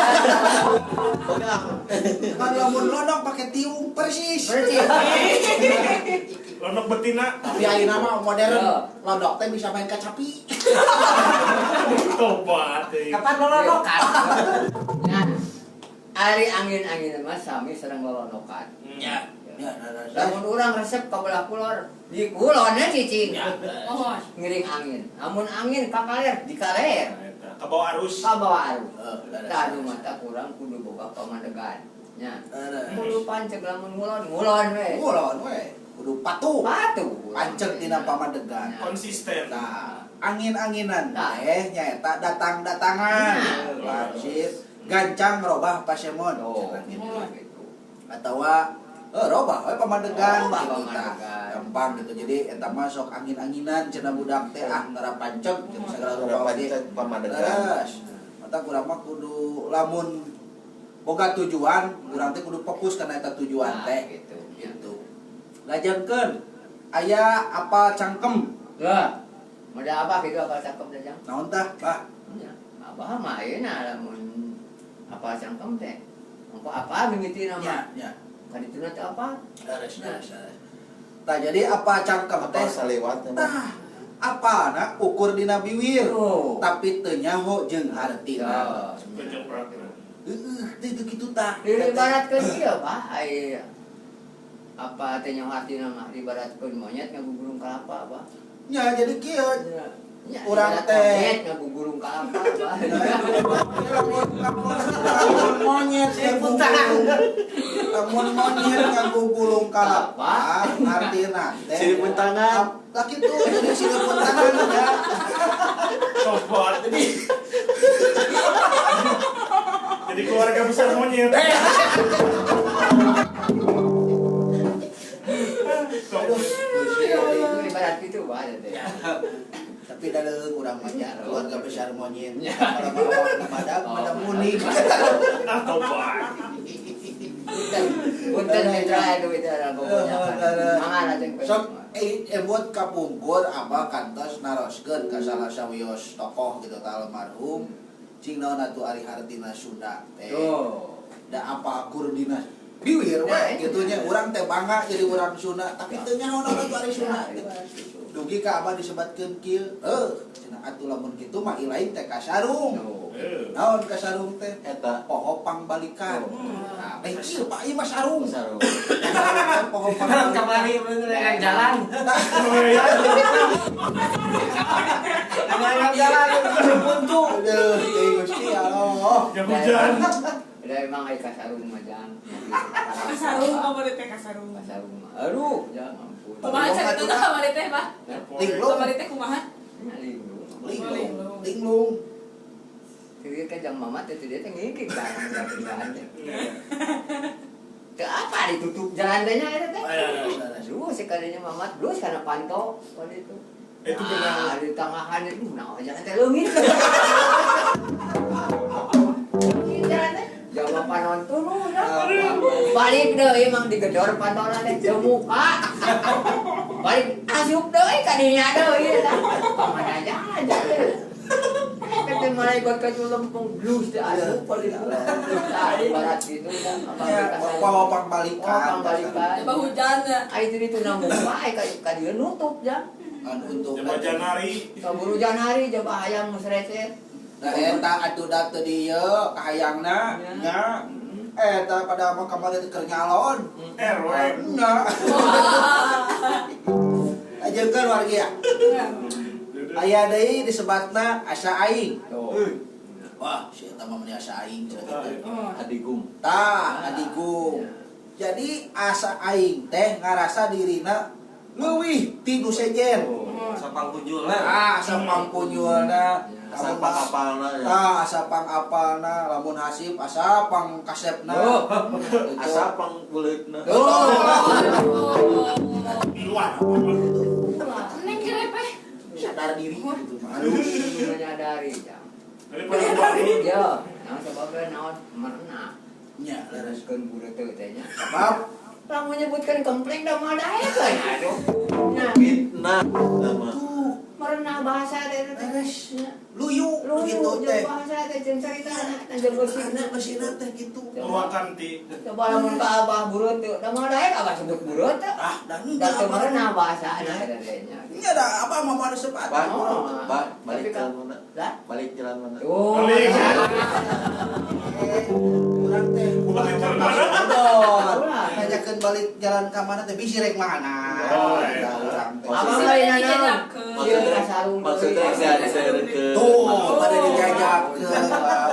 Kan lamun nodok pakai tiung persis. Percis. Lonok betina. Tapi ayeuna mah modern, Ya. lodok teh bisa main kacapi. Tobat. Kapan lo lodokan? Nah, ari angin-angin mah sami sareng lolonokan. Ya. Ya, Lamun urang resep ka belah kulor, di kulonnya cicing. Oh, Ngiring angin. Amun angin kakaler di kaler. Ka bawah arus. Ka bawa arus. Tah nu mata kurang kudu boga pamandegan. Nya. Kudu panceg lamun ngulon we. Ngulon we. Kudu patuh. Patuh. Panceg dina pamadegan. Konsisten. Nah, angin-anginan Nah. teh nyaeta datang-datangan. Nah. Wasit gancang robah pasemon. Oh, Gitu. gitu. Atawa robah we pamadegan Robah gitu tah. pamadegan. Gampang gitu. Jadi eta mah sok angin-anginan cenah budak teh antara panceg jeung segala rupa oge. Pamadegan. Terus mata kurang mah kudu lamun boga tujuan, urang teh kudu fokus kana eta tujuan Nah, teh. gitu. Gitu. Lajengkeun aya apal cangkem. Lah, modal apa gitu apa cakep dajang? Naon tah, Bah? Ya, apa mah ayeuna lamun apa cangkem teh. Engko apa mimiti Ya, nama? ya. Kadituna teh apa? Dares. Tah jadi apa cangkem Apa teh? saliwat emang? Tah, apana ukur dina biwir. Oh. Tapi teu nyaho jeung hartina. Ya. Kejeprak. Itu kitu tah. Diibaratkeun ieu Pak, aya apa teh nyaho artina mah diibaratkeun monyet ngagugurung kalapa, Pak. Ya, jadi kieu. Ya, Urang ibarat teh. monyet ngagugurung kalapa, Pak. Lamun monyet lamun monyet ngagugulung kalapa artina teh Siripun tangan. lah kitu jadi siripun tangan ya. Tobat. Jadi keluarga besar monyet. Itu ibarat gitu, Pak. Tapi dalam urang mah keluarga besar monyet. Ya. Kalau bawa madam muni. Ah, tobat. Punten mitra itu orang kebanyakan. Mangan aja Sok buat kapungkur apa kantos naroskeun ka salah sawios tokoh gitu ta almarhum cing naon atuh Ari Hartina Sunda teh. Tuh. Da apa akur dina biwir we Ya, gitu nya urang teh bangga jadi urang Sunda tapi teu nyaho naon atuh Ari Sunda Ya, gitu. dugi ka abah disebatkeun kieu. Cenah atuh lamun kitu mah ilaing teh ka sarung. Naon ka sarung teh? Eta Poho pangbalikan. Nah, kieu Pak ieu mah sarung. sarung. Poho Kan pangbalikan. kamari bener yang jalan. Yang jalan buntu. Aduh, deui Gusti Allah. Ya hujan. Udah emang ai kasarung mah jang. Kasarung kamar teh kasarung. Kasarung mah. Aduh, jang ampun. Kumaha cerita teh kamar teh, Pak? Linglung. Kamar teh kumaha? Linglung. Jadi kan jang mama teh dia teh ngikik barang jalan teh. Teu apa ditutup jalan teh nya eta teh. Aduh, sekalinya mamat blus kana panto pada itu. Itu benar. Di tangahan itu naon jangan teh leungit. Jalan teh jauh panonton balik deui emang digedor pantona teh jauh muka. Balik asup deui ka dinya deui eta. Pamana jalan. Kete malaikat ka lempung blues teh asup balik. Tadi barat itu kan Poho pangbalikan. Coba hujan ya. Ai itu na muka ai ka dieu nutup jang. Untuk Coba janari. Kaburu janari coba hayang geus recet. Nah, eta atuh dak teu dieu kahayangna nya. Eta pada mah kamari teh keur nyalon. RW. Nya. Ajeungkeun wargi ya. Aya deui disebatna asa aing. Wah, si eta mah meni asa aing cenah teh. Adigum. Tah, adiku. Jadi asa aing teh ngarasa dirina leuwih ti nu sejen. Sapang tunjul Asa pangpunyulna, Asa pangapalna ya. asa pangapalna, lamun hasip asa pangkasepna. Asa pangbuleutna. Luar. Neng grepeh. Sadar diri gitu. Aduh, menyadari jang. Daripada waktu. Ya, naon sebabna naon merna. Nya, leres. Reskeun buru teu teh nya. Sebab Lamun menyebutkan komplek da mah dae kan aduh. Nya, Fitnah nama. tuh merenah bahasa teh teh. leres luyu Lu gitu jeung teh. bahasa teh jeung caritana jeung Mesinna mesinna teh gitu. Purwakan ti. Coba lamun ka abah burut teu, da mah dae abah sebut burut teh. Ah, dan Da teu merenah bahasana eta teh nya. nya da apa mah mana sepat. Balik jalan mana? Lah, Balik jalan mana? oh. Balik. Urang teh Balik jalan mana? Dor. Tanyakeun balik jalan ka mana teh bisi rek mana. Oh, Da urang teh. Abang Sisi lain teh naon? dijajakeun. Ieu kasarung Maksudnya diajarkeun. Tuh, pada dijajakeun.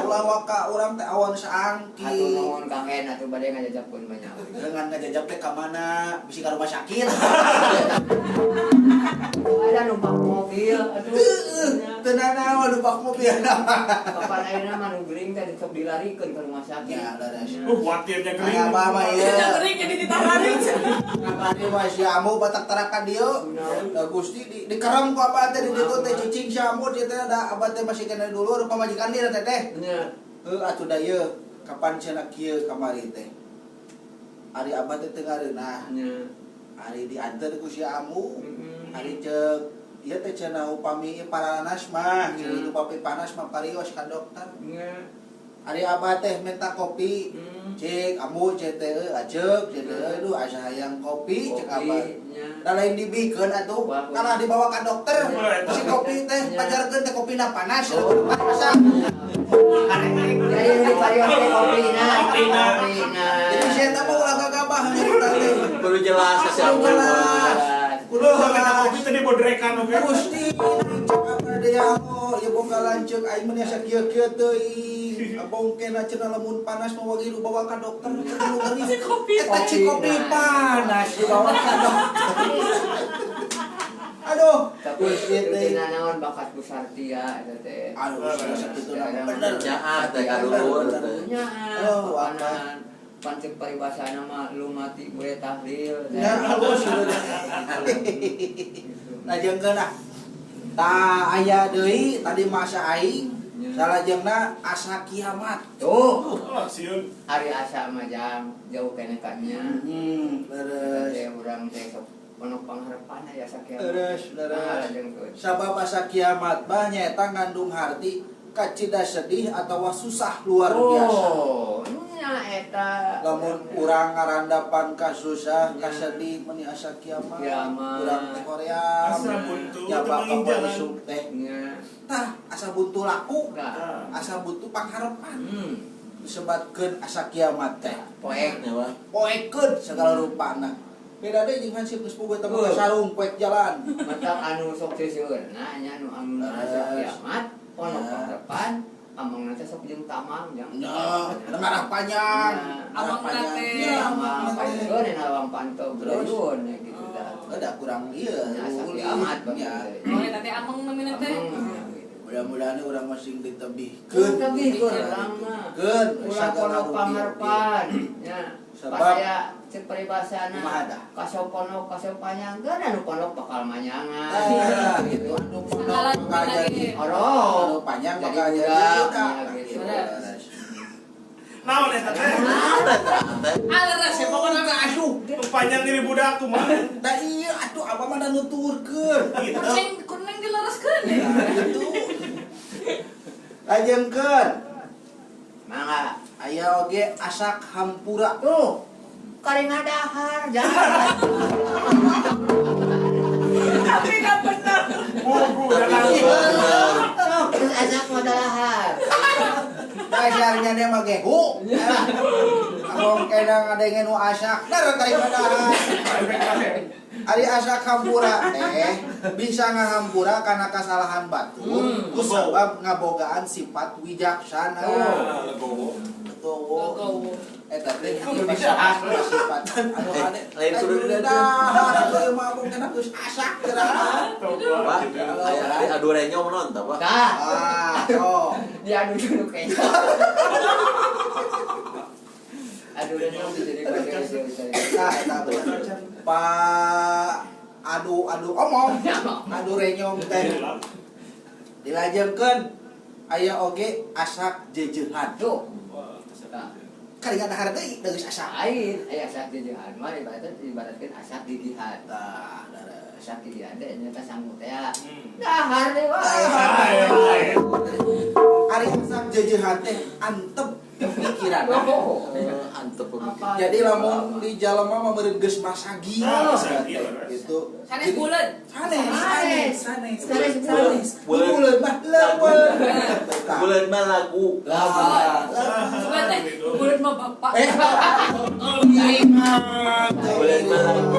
Ulah waka urang teh awan Atuh saangki. nuhun kangen atuh bade ngajajakkeun banyak. Dengan ngajajab teh ka mana? Bisi ka rumah sakit. Ada numpak mobil atuh. Teu nanaon numpak mobil. Kapan ayeuna mah nu geuring teh sok dilarikeun ka rumah sakit. Ya, leres. Buatirnya Aya kering. abah mah ieu. Tidak kering jadi ditararik. Abdi mah si amu batak tarakan dieu. Da Gusti dikerem ku abah teh di ditu teh cicing si amu dieu teh da abah teh masih kena dulur pamajikan dia teh teh. Nya. Atuh da ieu kapan cenah kieu kamari teh. Ari abah teh teu ngareunah. Nya. Ari diantar ku si amu. Heeh. Ari ceuk ieu teh cenah upami paranas mah, jadi upami panas mah parios ka dokter. Nya. Ari abah teh minta kopi. Cek amu cek teh ajek cek teh aduh asa hayang kopi cek abah. Da lain dibikeun atuh. Karena dibawa ka dokter. Si kopi teh pajarkeun teh kopina panas. Panas. Jadi di parios teh kopina. Kopina. Jadi saya tak mau ulah gagabah nyarita teh. Perlu jelas ke siapa Jelas. Kudu sampai na kopi tadi bodrekan oke. Gusti cek apa deui amu ieu boga lanceuk aing mah asa kieu-kieu teuing. Abongkeun cenah lamun panas mah wagi lu bawa ka dokter. Eta kopi panas dibawa ka dokter. Aduh, Tapi itu naon bakat Bu Sartia eta teh. aduh sakitu bener. Nyaat teh kaluhur teh. Nya. Oh, Panan. Pancek paribasana mah lu mati gue tahlil. Ya halus. Lajengkeun ah. Tah aya deui tadi masa aing salajengna asa kiamat. Tuh, Oh, siun. hari asa mah jang jauh kene kanya. Leres. Teh urang teh sok ono pangharepan aya sakiamat. Leres, leres. Lajengkeun. Sabab asa kiamat mah nyaeta ngandung harti kacida sedih atau susah luar biasa. Oh, nya nya eta. Lamun urang ngarandapan kasusah kasedih meni asa kiamat. Kiamat. Urang teh Korea. Asa buntu Nyaba teu ka jalan. isuk teh. Nya. Tah asa buntu laku. Nah. Asa buntu pangharapan. Hmm. Disebatkeun asa kiamat teh. Poek. Ya, Pak. Poekeun segala rupana. Beda deui jeung hansip geus boga teh boga sarung poek jalan. Mata anu sok seuseurna nya anu asa kiamat, ono harapan, amang nanti sok jeung tamang yang. Nya, dengarah panjang. Abang nate. Amang panteun dan awang pantau berudun gitu dah. Ada kurang ieu. Asa kiamat Ya. Oh, eta teh amang namina teh. Mudah-mudahan urang masing ditebihkeun. Keun tapi urang mah. Keun Ulah kono pangharpan nya. Sebab Pasaya cek peribahasana kumaha dah? kasopono kasopanyangkeun anu ponok bakal manyangan. Ah, gitu. Anu Salah pondok bakal lagi. jadi Oro. anu panjang Jadi bakal jadi budak, budak. ya, gitu. Naon eta teh? Alera siapa pokona mah asuh. Panjang diri budak kumaha? Da ieu atuh abah mah da nuturkeun. Gitu. Kuning dilereskeun. Nah, gitu. Lajengkeun. Mangga. Aya oge asak hampura. Tuh. Karinga dahar jangan. Tapi enggak benar. Buku dalam. Terus ajak modalahar. Dasarnya dia mah gehu. Kalau kena ngadengen nu asak, dar tarik dahar. Ari asak hampura bisa ngahampura karena kesalahan batur ku sabab ngabogaan sifat wijaksana. Legowo. Betul. Eta teh bisa sifat anu ade. Lain kudu dahar atuh mah kena geus asak geura. Pak, aya adu renyong non tah, Pak. Tah. So. Diadu dulu kayaknya. Aduh dan yang jadi Nah, eta bener. Pak adu omong, adu renyong teh. Dilajengkeun aya oge asak jejehan. tuh. Karingan dahar deui geus asak. Lain, asak dijihan mah ibaratkan asak dijihan. Tah, dares. Asak dijihan teh nyata sanggup teh. Hmm. Dahar deh wae. Ari asak jejehan teh antep pikiran. Antep Apa? Jadi lamun di jalema mah meureun geus masagi. Gitu. Sanes buleun. Sanes. Buleun mah leuweung. Bulan mah lagu. Coba teh buleun mah bapak. Bulan mah lagu.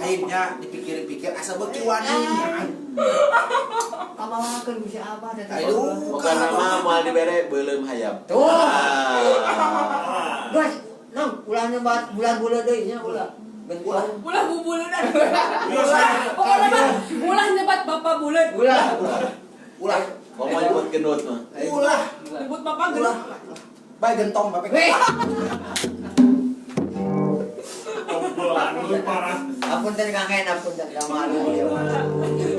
Akhirnya dipikir-pikir asa beuki wani. Kabawakeun bisa apa teh? Aduh. Bukan nama moal dibere beuleum hayam. Tuh. Ah. Guys, nang ulah nyebat bulan-bulan deui nya ulah. Bentulah. Ulah bubuleun. Pokona mah ulah nyebat bapak buleun. Ulah. Komo nyebut gendut mah. Ulah. Nyebut bapak Ulah. geus. Bae gentong bae. Weh. Lu parah. Apunten Kang En, apunten kamalu ieu mah.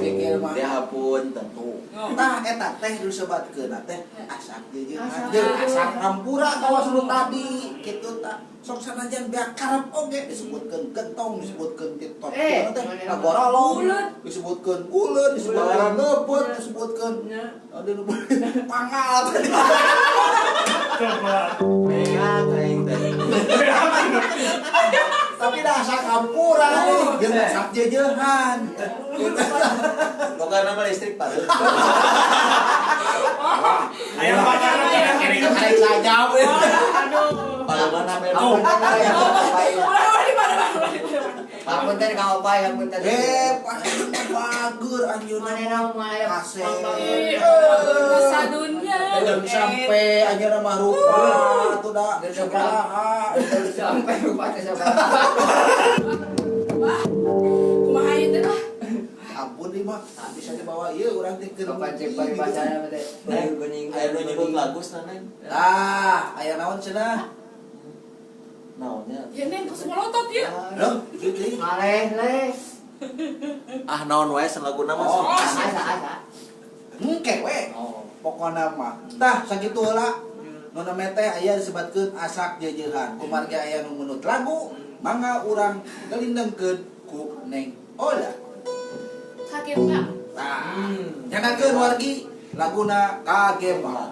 Pikir mah. Dia hapun tentu. Tah eta teh disebatkeun teh asak jejehan. Asak. Jeung asak hampura kawas nu tadi kitu tah. Sok sanajan beak karep oge disebutkeun gentong, disebutkeun titok. Teh ngagorolong, disebutkeun kuleun, disebutkeun leupet, disebutkeun aduh pangal. Coba. Megat aing teh. Tapi dah asak hampura jeung asak jejehan. Bukan nama listrik Pak. Aya pacaran aya kiri. Karek saja we. Pada mana mel. Ulah di mana? Apunten Kang Opai, apunten. Pasti bagur anjeunna Manehna mah aya kasih. Sadunya. Jeung sampai anjeunna mah rupa atuh da sabaraha. Sampai lupa teh sabar. Kumaha ieu teh lah. Ampun di mah bisa dibawa ieu urang teh keur Kapan cek paribasana teh. Bening. Aya nu nyebut lagu sana. Aya naon cenah? Naonnya? Ya neng kus melotot ieu. Loh, gitu. Maleh. Ah naon wae sen laguna mah. Oh. Asa. Engke we. Oh. Pokona mah. Tah sakitu heula. Nu name teh aya disebutkeun asak jejehan. Kumargi aya nu menut lagu, mangga urang galindengkeun ku Neng Ola. Hakim Kang. Nah, nyangakeun wargi laguna Kagema.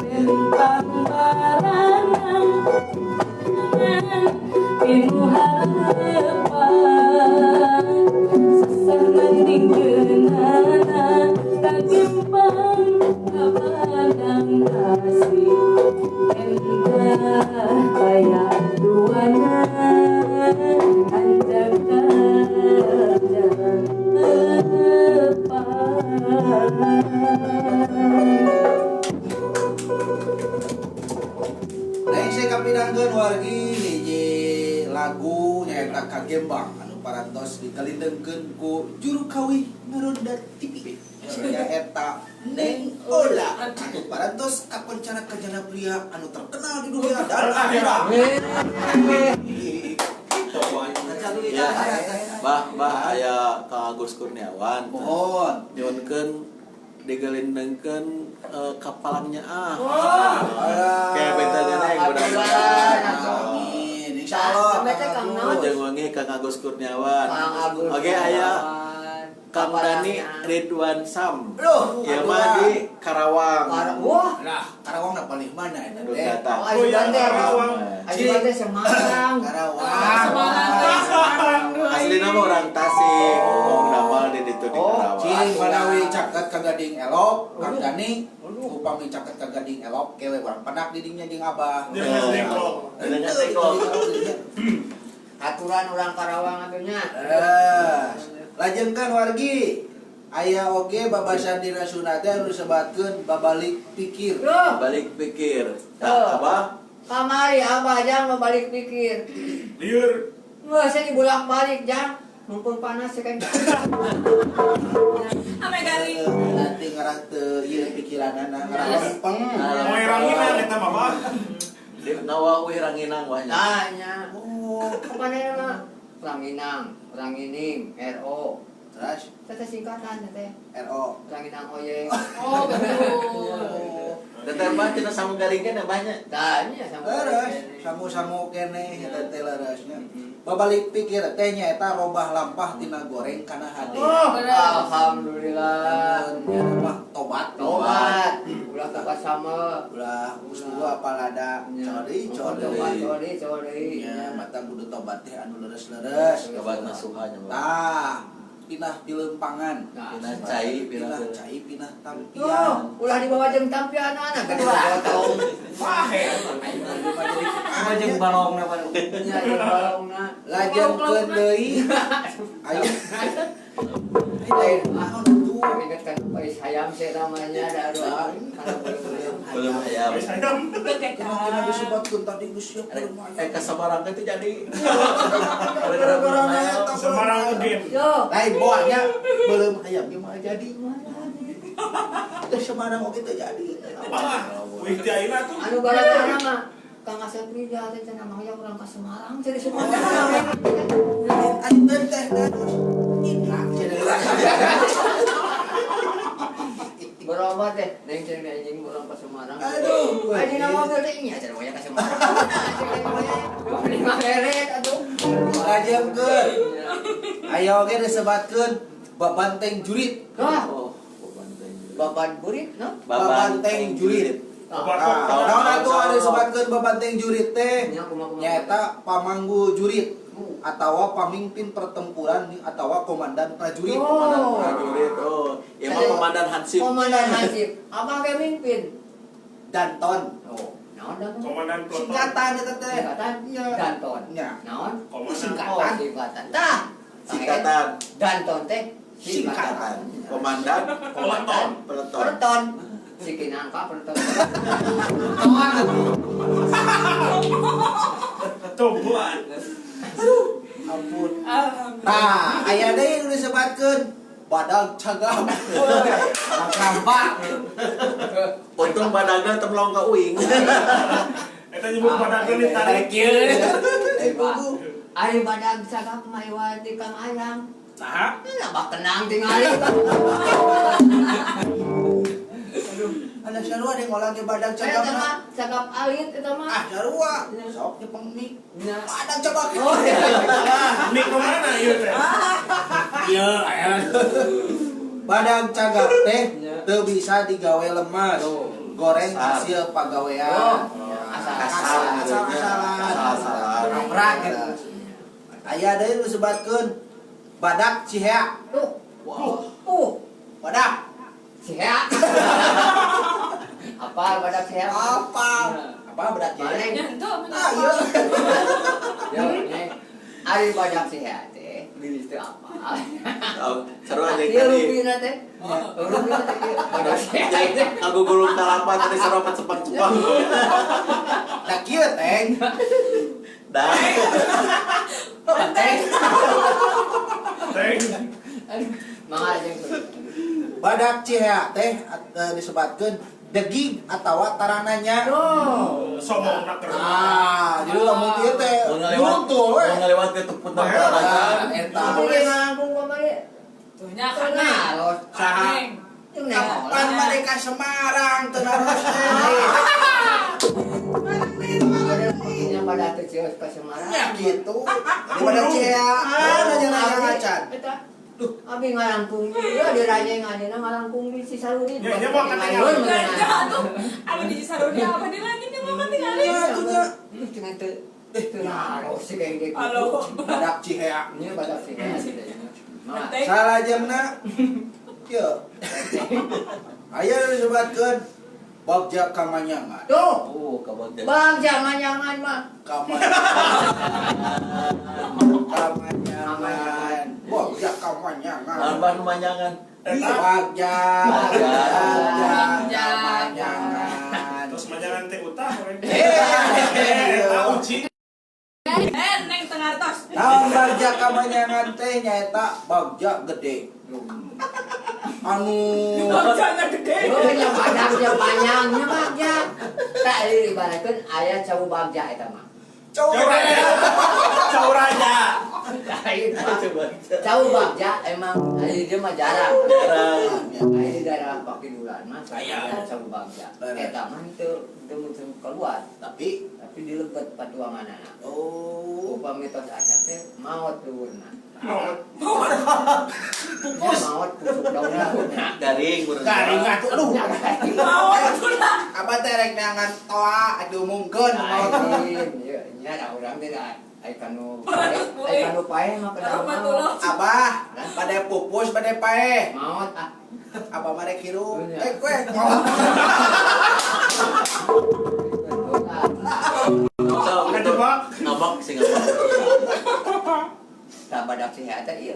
bentang barangan inu harapan sesar mending genana kagimpang kabadang kasih endah kayak duana anjak jalan depan. Nah, saya kapidangkeun wargi hiji lagu nyaeta Kagembang anu parantos dikalindengkeun ku juru kawi ngaronda TV. Nyaeta Neng Ola anu parantos kakoncara kajana pria anu terkenal di dunia dan akhirat. Ya, bah aya Kang Agus Kurniawan. Mohon. Nyuwunkeun digelindengkeun kapalangnya Kayak beta geneng Mudah-mudahan. Amin. Insyaallah. Sampai teh Kang Naon. Jeung wangi Kang Agus Kurniawan. Kang Agus. Oke aya Kang Dani Ridwan Sam. Loh, Ieu mah di Karawang. Wah, Nah, Karawang na paling mana eta Aduh, teh? kata. Ayo Bante. Karawang. Ayo Bante Semarang. Karawang. Aslina mah orang Tasik. Wong damal di ditu di Karawang. Cing panawi caket ka Gading Elok, Kang Dani upami caket ka Gading Elok kewe urang penak di dinya jeung Abah. Dengan deklok. Dengan deklok. Aturan orang Karawang atunya. Lajengkeun wargi aya oge babasan dina sunat teh anu disebatkeun babalik pikir. Loh, Balik pikir. Oh. Nah, Abah kamari Abah Jang mau balik pikir. Liur. Wah, saya dibolak-balik Jang. Mumpung panas ya kan. Ame galing. Nanti ngarah teu ieu pikiranana ngarah lempeng. Mau ranginan eta mah, Bah. di nawa we ranginang wahnya. Tanya. Oh, Kemana nama? Ranginang, Rangining, RO. terus Teteh singkatan teteh. RO. Ranginang Oyeng. Oh, betul. Teteh mah cenah sama garingkeun ya banyak. Tanya sama. Leres, samu-samu kene eta teh leresnya. Babalik pikir teh nyaeta robah lampah tina goreng kana hade. Oh, alhamdulillah. Lamun mah tobat. Tobat. Ulah tobat sama. Ulah usdua palada cori. Cori. Ya, mata kudu tobat teh anu leres-leres. Kabar nasuhanya mah. Tah, pinah di lempangan. Pinah cai, pinah Pinah cai, pinah Oh, tampian. ulah dibawa jeung tampian anak kedua potong. Apa jeung balongna baru. Nya jeung balongna. Lajengkeun deui. Ayo. Naon atuh? Ingatkan Pais Hayam saya namanya ada doa. Belum ayam. Kena disebutkeun tadi geus siap belum aya. Kasabarang itu jadi. Gara-gara eta Semarang Udin. Yo, lain boanya belum hayam gimana jadi teh Semarang oge teh jadi Apa? Wih, di ayeuna tuh. anu gara-gara mah Kang Asep Rida teh cenah mah ya urang ka Semarang jadi Semarang. ayo teh terus inak Berobat teh, neng cenah anjing urang ka Semarang. aduh Aji nama teh nya cenah mah ya ka Semarang. Ini mah leret atuh. lajengkeun aya oge disebatkeun babanteng jurit Wah, Oh, babat burit no? babanteng jurit Bapak naon atuh ada disebatkeun babanteng jurit teh Nya kumaha. nyaeta pamanggu jurit atawa pamimpin pertempuran atawa komandan prajurit. Oh. prajurit. Oh, ieu mah komandan Hansip. Komandan Hansip. Apa ge mimpin? Danton. Oh, naon dan? Komandan Ploton. Singkatan eta teh. Singkatan. Iya. Danton. Nya. Naon? Komandan. Singkatan. Oh, singkatan. Tah. Singkatan. Danton teh Singkatan. Komandan Peleton. peleton. Perton. Sikinang ka perton. Coba. Ampun. Nah, aya deui nu disebatkeun badag cagam. Kampak. Untung badagna teu melong ka uing. Eta nyebut pada kelit tarik. Ari badag sagap maiwati Kang Ayang. Nah, Nambah kenang tingali. Ada sarua deh ngolang ke badag Eta cagam. mah sagap alit eta mah. Ah, sarua. Sok di pengmik. Nya. Badag cagam. Oh, iya. mik kemana ieu teh? Iya, aya. Badag cagam teh Nya. teu bisa digawe lemes. Goreng hasil pagawean. Asal-asalan. Nongkrong gitu. Aya deui nu sebatkeun badak Cihea. Badak. Sehat. Apa badak sehat? Apa badak Cihea? Mana? Nyanto, Ah, iya. Ya, ini ari badak sehat teh. Bili teh apa? Seru aja Iya tadi. rupina teh. Rupina teh badak sehat. Aku gulung kalapan tadi seropat cepang-cepang. Da kieu teh. Dah. Teh. Teng. Mangga jeung Badak Cihea teh disebatkeun deging atawa tarananya. Somong nak terus. Jadi lamun ieu teh Mau ngelewat, nyuntul we. mau ngelewat ke teput Eta Tapi wes. ngangkung kemari. Tuh nya Kana kana. los. Saha? Ini Kapan mane ka Semarang teu naros Yang pada tuh cios ke Semarang. nya kitu. Di Badak Cihea anu jeung acan. Eta. Abi ngalangkung juga di raja ngadina ngalangkung di Cisarudi. Ya, mau katanya. Aduh, anu di Saruni apa di langit yang mau tinggalin. Atunya Cuma itu harus sih kayak gitu. Halo. Badak Cihea. Ini pada sih kayak gitu. Mak. Teng. Salah jamna. Kieu. Aya disebatkeun bagja kamanyangan. Tuh, kabar bang jangan mah. Kamanyangan. Bagja kamanyangan. Laban manyangan. Bagja. Bagja. Kamanyangan. Terus manjangan teh utah. Tahu Uci. Neng tengah tos. naon bagja kamanyangan teh nyaeta bagja gede. Anu Jangan gede. Oh, yang padangnya panjangnya bagja. Tak ibaratkan ayah cau bagja eta mah. Cau raja. Cau bagja emang dia mah jarang. Ini daerah Pakidulan mah saya cau bagja. Eta mah itu muncul keluar tapi dilebet patuanganana. oh Upami tos aja teh maot luhurna. Maut. Maot pusuk daun-daunna. Garing berenang. garing atuh aduh Mau pula. apa teh rek nangan toa diumumkeun Lain, ya, ada orang tidak. Ai kanu pae mah kada maot. abah pada pupus pada pae Maot ah. apa mare kiru Iya. kue Ada Bang. ngabak sih ngabak. Tak badak sehat ieu.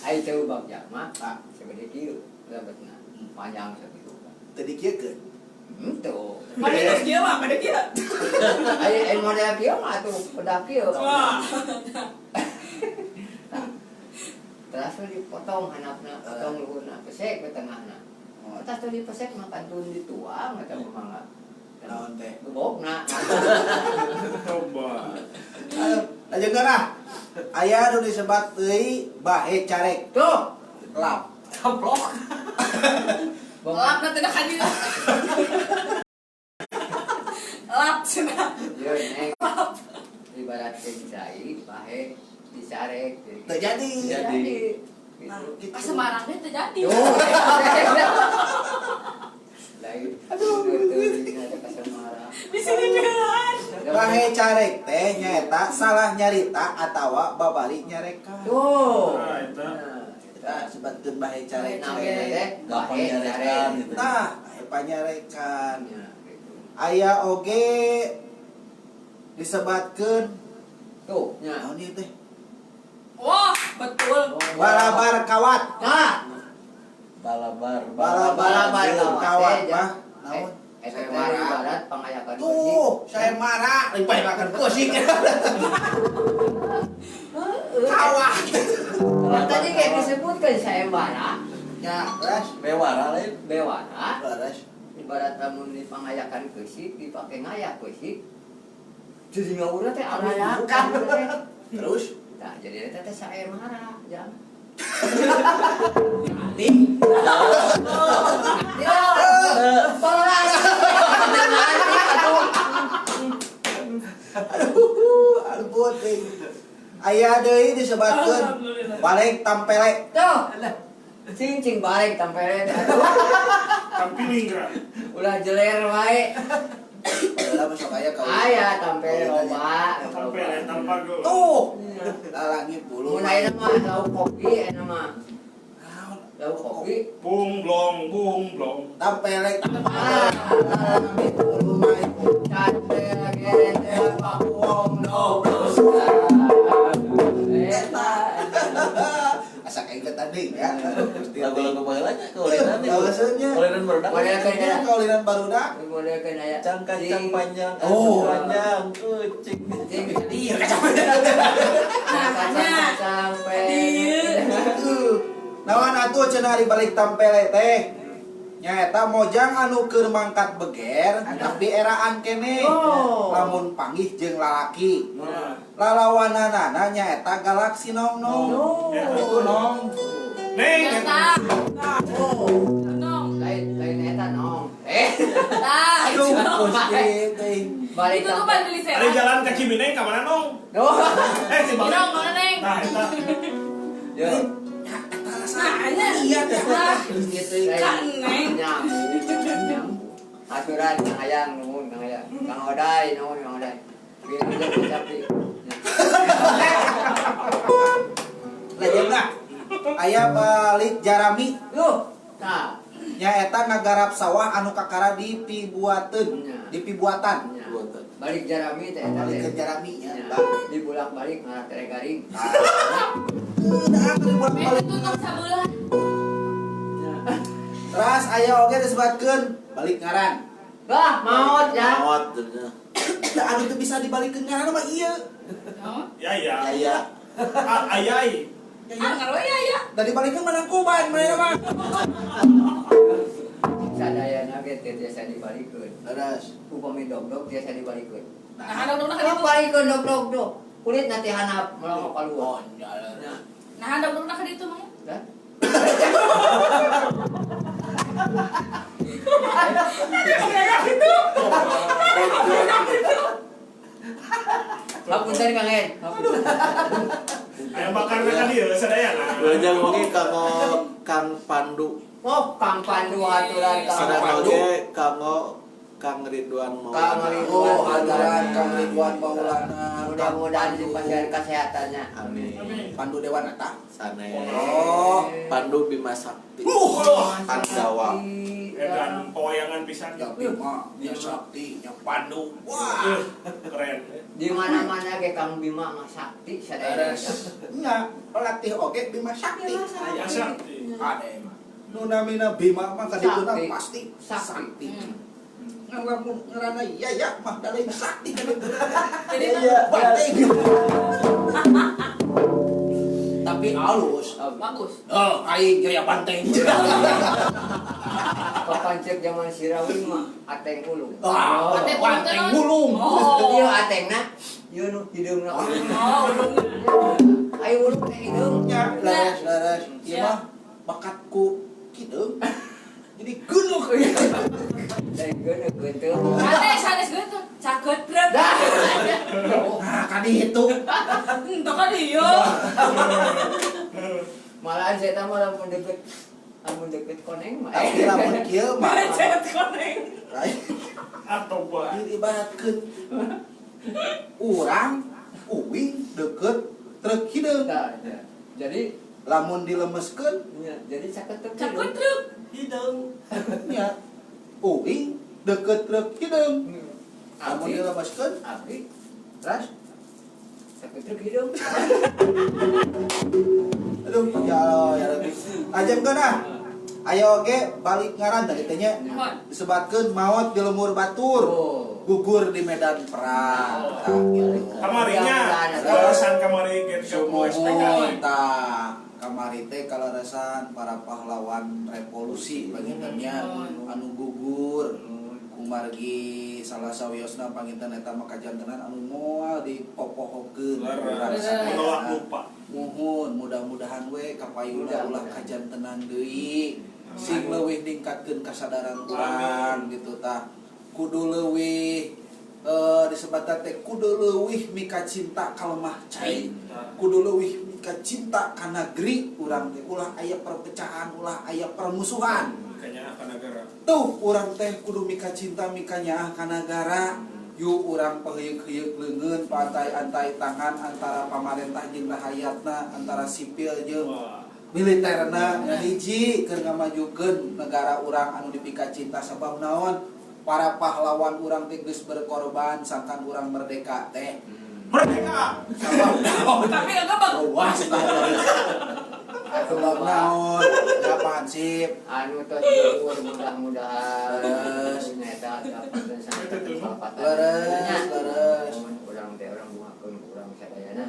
Ai teu bagja mah sebenarnya kieu lebetna panjang sakitu. tadi kieu keun Tuh. Mana tos kieu mah, mana kieu. Ai model kieu mah tuh bedak kieu. Wah. Terus dipotong handapna, potong luhurna, pesek ke tengahna. Tas tadi pesek makan tun dituang eta mangga. naon teh Bobokna. Coba. lanjutkeun ah aya nu disebat deui bahe carek Tuh. lap Lap na teh kan dia. Lap cenah. Yo neng. Ibarat kecai bahe dicarek. teu jadi Jadi. Gitu. Pas Semarangnya terjadi. Tuh. Lain. Aduh, ada Semarang. Di sini beneran. bahe carek teh nyaeta salah nyarita atawa babalik nyarekan Tuh. Nah, eta. kita sebatkeun bahe carek Namanya teh Gampang bahe nyarekan carek. gitu. nah bahe panyarekan Ya, gitu. aya oge disebatkeun Tuh, nya. naon ieu teh Wah, betul. balabar kawat Nah, Balabar. balabar kawat mah naon eta teh ibarat pangayakan tuh saya marah dipayakan pusing kawat Tadi kayak disebutkan sayembara, ya terus Bewara lain. bewara, terus ibarat lamun dipangayakan keusik, dipakai ngayak keusik. Jadi ngawurna teh arayakan. terus Nah, jadi eta teh sayembara, jam. aduh ampun aya deui disebatkeun balik tampele. Tuh. Cing balik tampere. Kampiling gerak. Ulah jeler wae. Padahal masuk aya kau. Aya tampere loba. Tampil tanpa go. Tuh. Lalangin bulu. Mun aya mah lauk kopi aya mah. Lauk kopi. Bung blong. Tampele. Ah, Lalangin bulu main. Cante lagi pakuong dobros. Asa kayak tadi ya. Lagu-lagu baheulanya kaulinan nih. Alasannya. Kaulinan barudak. Kaulinan barudak. Modelkeun aya Cang-cang panjang, Oh. panjang, kucing. cing Iya, kacang nawan atuh cenah di balik tampele teh. Nyaeta mojang anu keur mangkat beger tapi eraan kene. Lamun panggih jeung lalaki. Lalawananana nyaeta galaksi nong-nong. Itu nong. Neng. Nyata. Oh. Nong. lain eta nong Tah. Aduh, Gusti teh. balik Itu tuh balik Ada sehat. jalan kaki Mineng ke mana nong? oh Si Nong balik. mana neng? Nah, eta. yo Nah, Iya teh. gitu Kan, Neng. nyambung aturan kang hayang nuhun kang hayang kang oday nuhun kang oday bieu sapi Lajem lah. Aya balik jarami. yuh nah Nyaeta ngagarap sawah anu kakara di pibuateun, di pibuatan. balik jarami teh eta Balik ke teh jarami ya. di bolak-balik ngaran tere garing Udah balik. Itu tutup sabulan. Terus aya oge disebutkeun balik ngaran. bah maot ya Maot. Da anu teu bisa dibalikeun ngaran mah ieu. Ya. Aya. Ayai. Ah, ngaruh ya. Da dibalikeun menang kuban mana mah. sadayana ge teh tiasa dibalikeun Terus upami dog tiasa dibalikeun Nah, dong kalau balikeun dog kulit nanti hanap melongok kaluar Nah, dong ka ditu mah. dah Hapunten Kang En. Ayam bakar kan dia sadaya lah. Urang oge kanggo Kang Pandu. Oh, Kang Pandu aturan Kang Sareng Pandu. oge kanggo Kang Ridwan Kang Maulana. Ridwan. oh aturan Kang Ridwan Maulana. Mudah-mudahan diberikan kesehatannya. Amin. Pandu Dewanata. Sanes. Oh. Pandu Bima Sakti. Kang Jawa. Dan pewayangan pisan. Ya Bima, ya Sakti, ya Pandu. Wah. Keren. Di mana-mana ge Kang Bima mah sakti sadaya. Nya, pelatih oge Bima Sakti. Ya sakti. Ade mah. Nu namina Bima mah kadituna Sakti. pasti Sakti. Ngalamun ngarana ya mah dalem sakti kadituna. Jadi Iya, Banteng. Tapi halus. bagus. Oh, aing gaya banteng. Papancek zaman Sirawi mah ateng ulung. Ah, Banteng banteng ulung. gulung. Oh. Ieu atengna, ieu nu hideungna. Oh, ulung. Ayo ulung teh hideung. Nya, leres. Ieu mah bakatku kideung. Jadi gunung. Dari geun teu. Sanes gue tuh caket brem. Nah, kadi itu. Itu kan iya. Malahan saya tahu lamun deket koneng mah. Tapi lamun kieu mah. Cet koneng. Lain Atau buat. diibaratkeun urang uwing deket truk hideung. Nah, ya. Jadi Lamun dilemeskeun ya, jadi caket teu. Caket brem. Hidung. nya uwing deket truk hideung. Lamun Abdi, dilemeskeun abdi, terus caket truk hideung. aduh ya Allah ya Rabbi. Ajemkeun ah. Ayo oge balik ngaran tadi teh nya disebutkeun maot di lemur batur. Oh. Gugur di medan perang. Tah gitu. Kamarinya. Balasan kamari get ke Sumohon tah kamari teh kalarasan para pahlawan revolusi pangintennya anu gugur kumargi salah sawiosna panginten eta mah kajantenan anu moal dipopohokeun Menolak lupa. muhun mudah-mudahan we kapayuna ulah kajantenan deui sing leuwih ningkatkeun kasadaran urang gitu tah kudu leuwih disebutkan teh kudu leuwih mika cinta ka lemah cai. Kudu leuwih mika cinta ka negeri urang teh ulah aya perpecahan, ulah aya permusuhan. Makanya akan negara. Tuh urang teh kudu mika cinta mika nyaah ka negara. Yuk urang paheuyeuh-heuyeuh leungeun pantai-antai tangan antara pamarentah jeung rahayatna, antara sipil jeung militerna hiji keur ngamajukeun negara urang anu dipika cinta sabab naon? Para pahlawan urang teh geus berkorban sangkan urang merdeka teh. Merdeka. Sabab naon? Tapi enggak bang. Luas sabab naon? Ya pansip. Anu tos dhuwur mudah-mudahan nyata dapat Leres. Urang teh urang buakeun urang sadayana.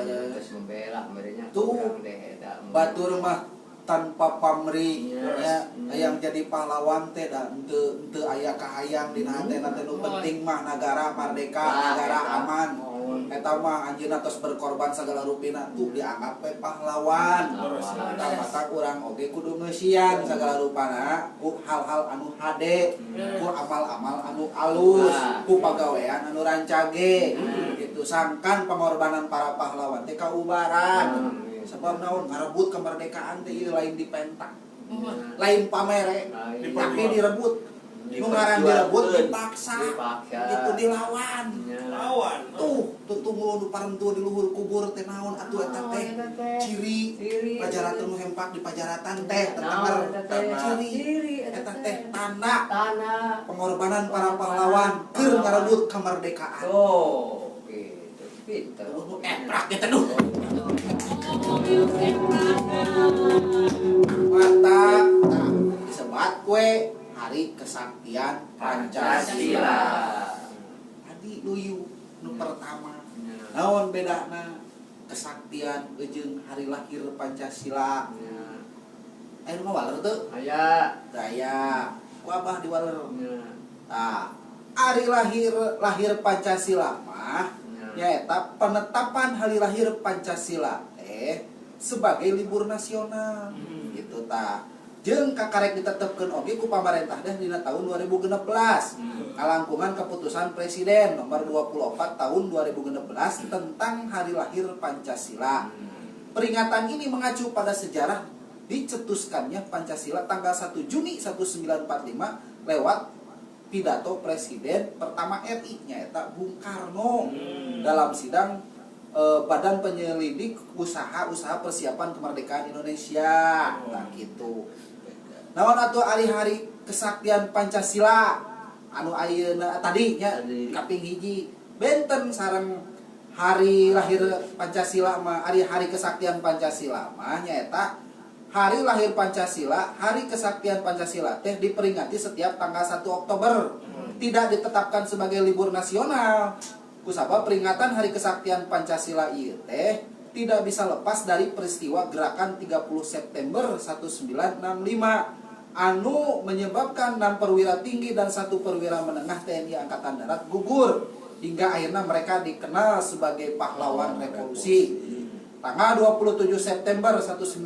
Terus membela merenya Tuh. urang teh eta. Batur mah tanpa pamrih ya yang jadi pahlawan teh da henteu aya kahayang dina hatena teh nu penting mah negara merdeka, negara aman. Eta mah anjeunna tos berkorban sagala rupina tuh dianggap we pahlawan. Tah urang oge kudu ngeusian sagala rupana ku hal-hal anu hade, ku amal-amal anu alus, ku pagawean anu rancage. Gitu sangkan pengorbanan para pahlawan teh kaubaran. Sebab naon ngarebut kemerdekaan teh ieu lain dipentak. Lain pamere, tapi direbut. Nu ngaran direbut dipaksa. Itu dilawan. Lawan. Tuh tunggu nu parentu di luhur kubur teh naon atuh eta teh ciri pajaratan nu hempak di pajaratan teh tetenger ciri eta teh tanda pengorbanan para pahlawan keur ngarebut kemerdekaan. Oh, gitu. Pinter. Eprak kita duh. Mantap. Nah, disebut kue Hari Kesaktian Pancasila. Tadi luyu nu pertama. Naon bedana kesaktian jeung hari lahir Pancasila? Aya nu waler teu? Aya. Daya. Ku abah di waler. Tah, hari lahir Pancasila mah nyaeta penetapan hari lahir Pancasila sebagai libur nasional gitu tah jeung kakarek ditetepkeun oge ku pamarentah teh dina tahun 2016 kalangkungan keputusan presiden nomor 24 tahun 2016 tentang hari lahir Pancasila. Peringatan ini mengacu pada sejarah dicetuskannya Pancasila tanggal 1 Juni 1945 lewat pidato Presiden pertama RI nyaeta Bung Karno dalam sidang Badan Penyelidik Usaha Persiapan Kemerdekaan Indonesia. Nah gitu. Naon atuh hari-hari kesaktian Pancasila anu ayeuna tadi nya kaping hiji benten sareng hari lahir Pancasila mah hari kesaktian Pancasila mah nyaeta hari lahir Pancasila, hari kesaktian Pancasila teh diperingati setiap tanggal 1 Oktober. Tidak ditetapkan sebagai libur nasional. Kusabab peringatan hari kesaktian Pancasila ieu teh tidak bisa lepas dari peristiwa gerakan 30 September 1965 anu menyebabkan 6 perwira tinggi dan 1 perwira menengah TNI Angkatan Darat gugur hingga akhirnya mereka dikenal sebagai pahlawan revolusi. Tanggal 27 September 1967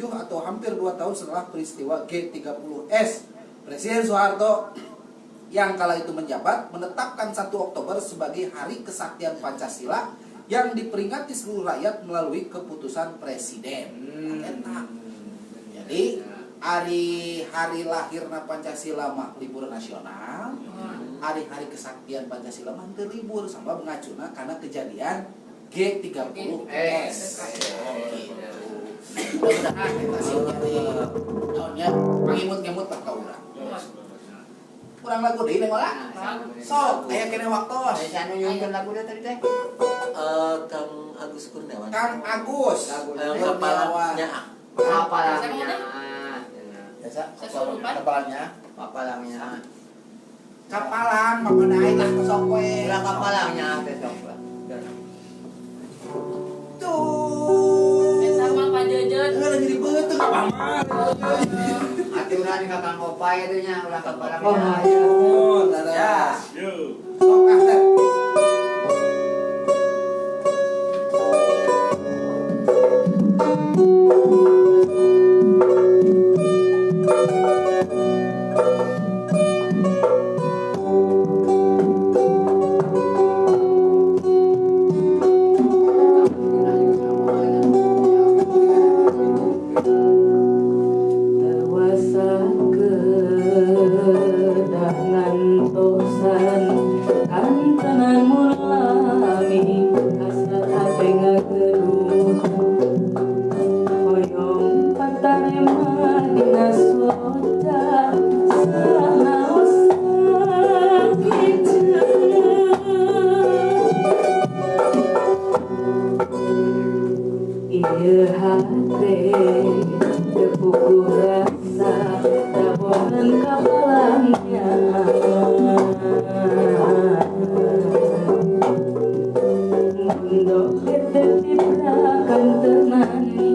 atau hampir 2 tahun setelah peristiwa G30S, Presiden Soeharto yang kala itu menjabat menetapkan 1 Oktober sebagai hari kesaktian Pancasila yang diperingati seluruh rakyat melalui keputusan Presiden. Jadi hari lahirna Pancasila mah libur nasional, hari-hari kesaktian Pancasila mah teu libur sabab ngacuna karena kejadian G30S. Mudah-mudahan kita sih jadi tahunnya pangimut-ngimut pak urang. Urang lagu deui neng olah. Sok aya kene waktos. Aya anu nyuwun lagu teh tadi teh. Kang Agus Kurniawan. Kang Agus. Kepalanya. Kapalangnya. Biasa Sesurupan. kepalanya. Kapalangnya. Kapalang mapadahay lah sok we. Ulah kapalangnya teh sok lah. Tuh. Eta mah pajejeun. Lagi ribet tuh apa mah. Aturan ka Kang Opai teh nya ulah kapalangnya. Oh, dadah. Yo. Sok ah teh. kapalanya. Untuk kita tibrakan temani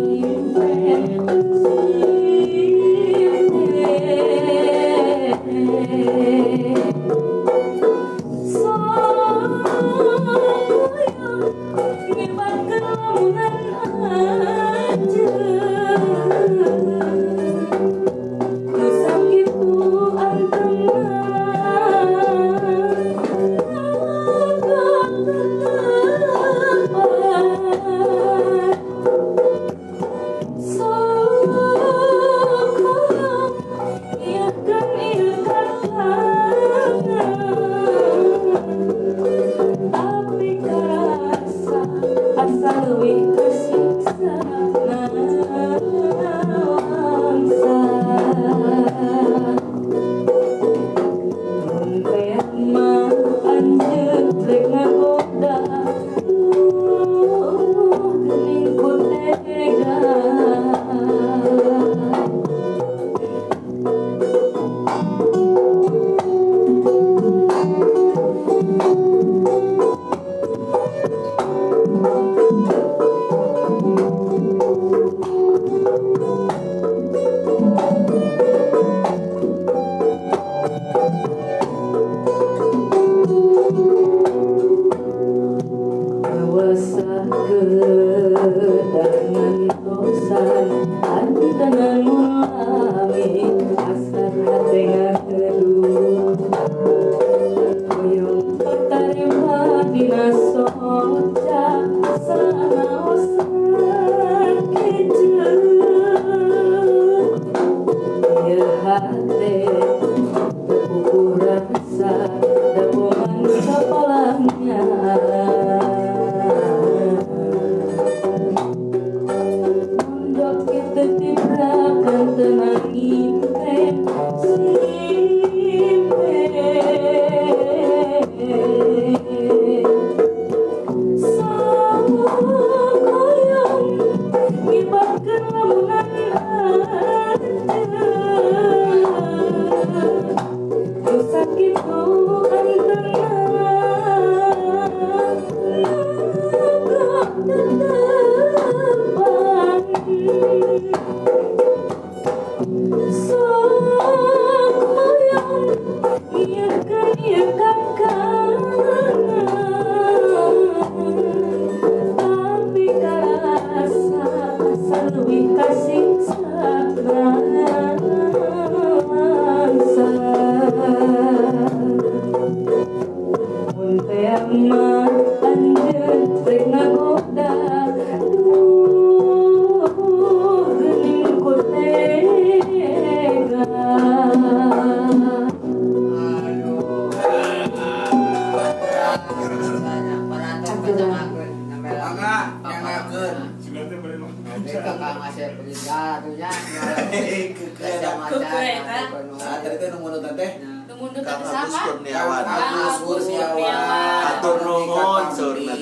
Atur nuhun surna.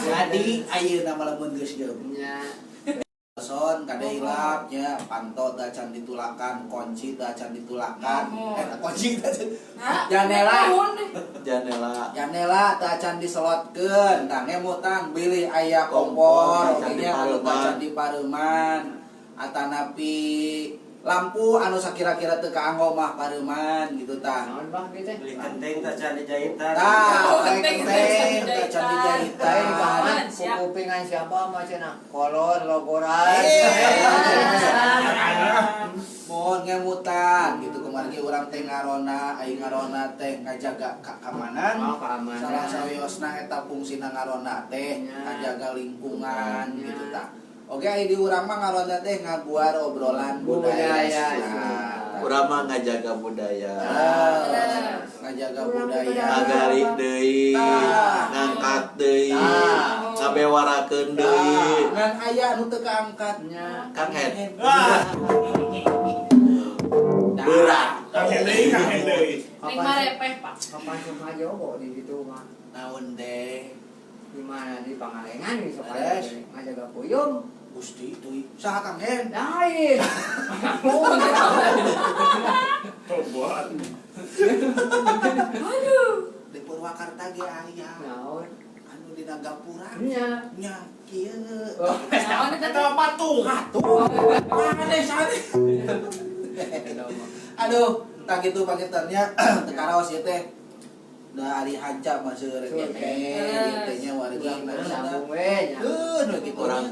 Jadi ayeuna mah lamun geus jeung son kada hilap nya panto da can ditulakan, kunci da can ditulakan. Kunci da janela da can diselotkeun. Tah ngemutang bilih aya kompor, nya anu da can dipareuman. Atanapi lampu anu sakira-kira teu kaanggo mah pareuman gitu tah. Naon Bang kitu? Beli genteng tak can dijahitan. Genteng da can dijahitan. Bahan kupingan siapa macana? Kolor logoran. Mohon ngemutan gitu kemarin urang teh ngarona aing ngarona teh ngajaga keamanan. Salah sawiosna eta fungsina ngarona teh ngajaga lingkungan gitu tah. Oke, di urang mah ngarona teh ngabuar obrolan budaya. Urang mah ngajaga budaya. Ngajaga budaya. Ngagarik deui, ngangkat deui, ngabewarakeun deui. Ngan aya anu teu kaangkat. Nya Kan head. Berat. Kakek deui. Ning marepeh, Pak. Kapan sama jogo di situ mah. Naon deh. Di mana di Pangalengan di Beres. supaya ngajaga puyung. Gusti itu saha Kang Hen. Lain. Tobat. Aduh. Di Purwakarta ge aya. Naon? Anu dina Gapura. Nya. Nya kieu. Naon eta Eta patung. Mana sare? Aduh, tak gitu pangitannya tekaraos ieu teh. Da ari hanca mah seueur ge teh nya wargi Sambung we nya. nu kitu Orang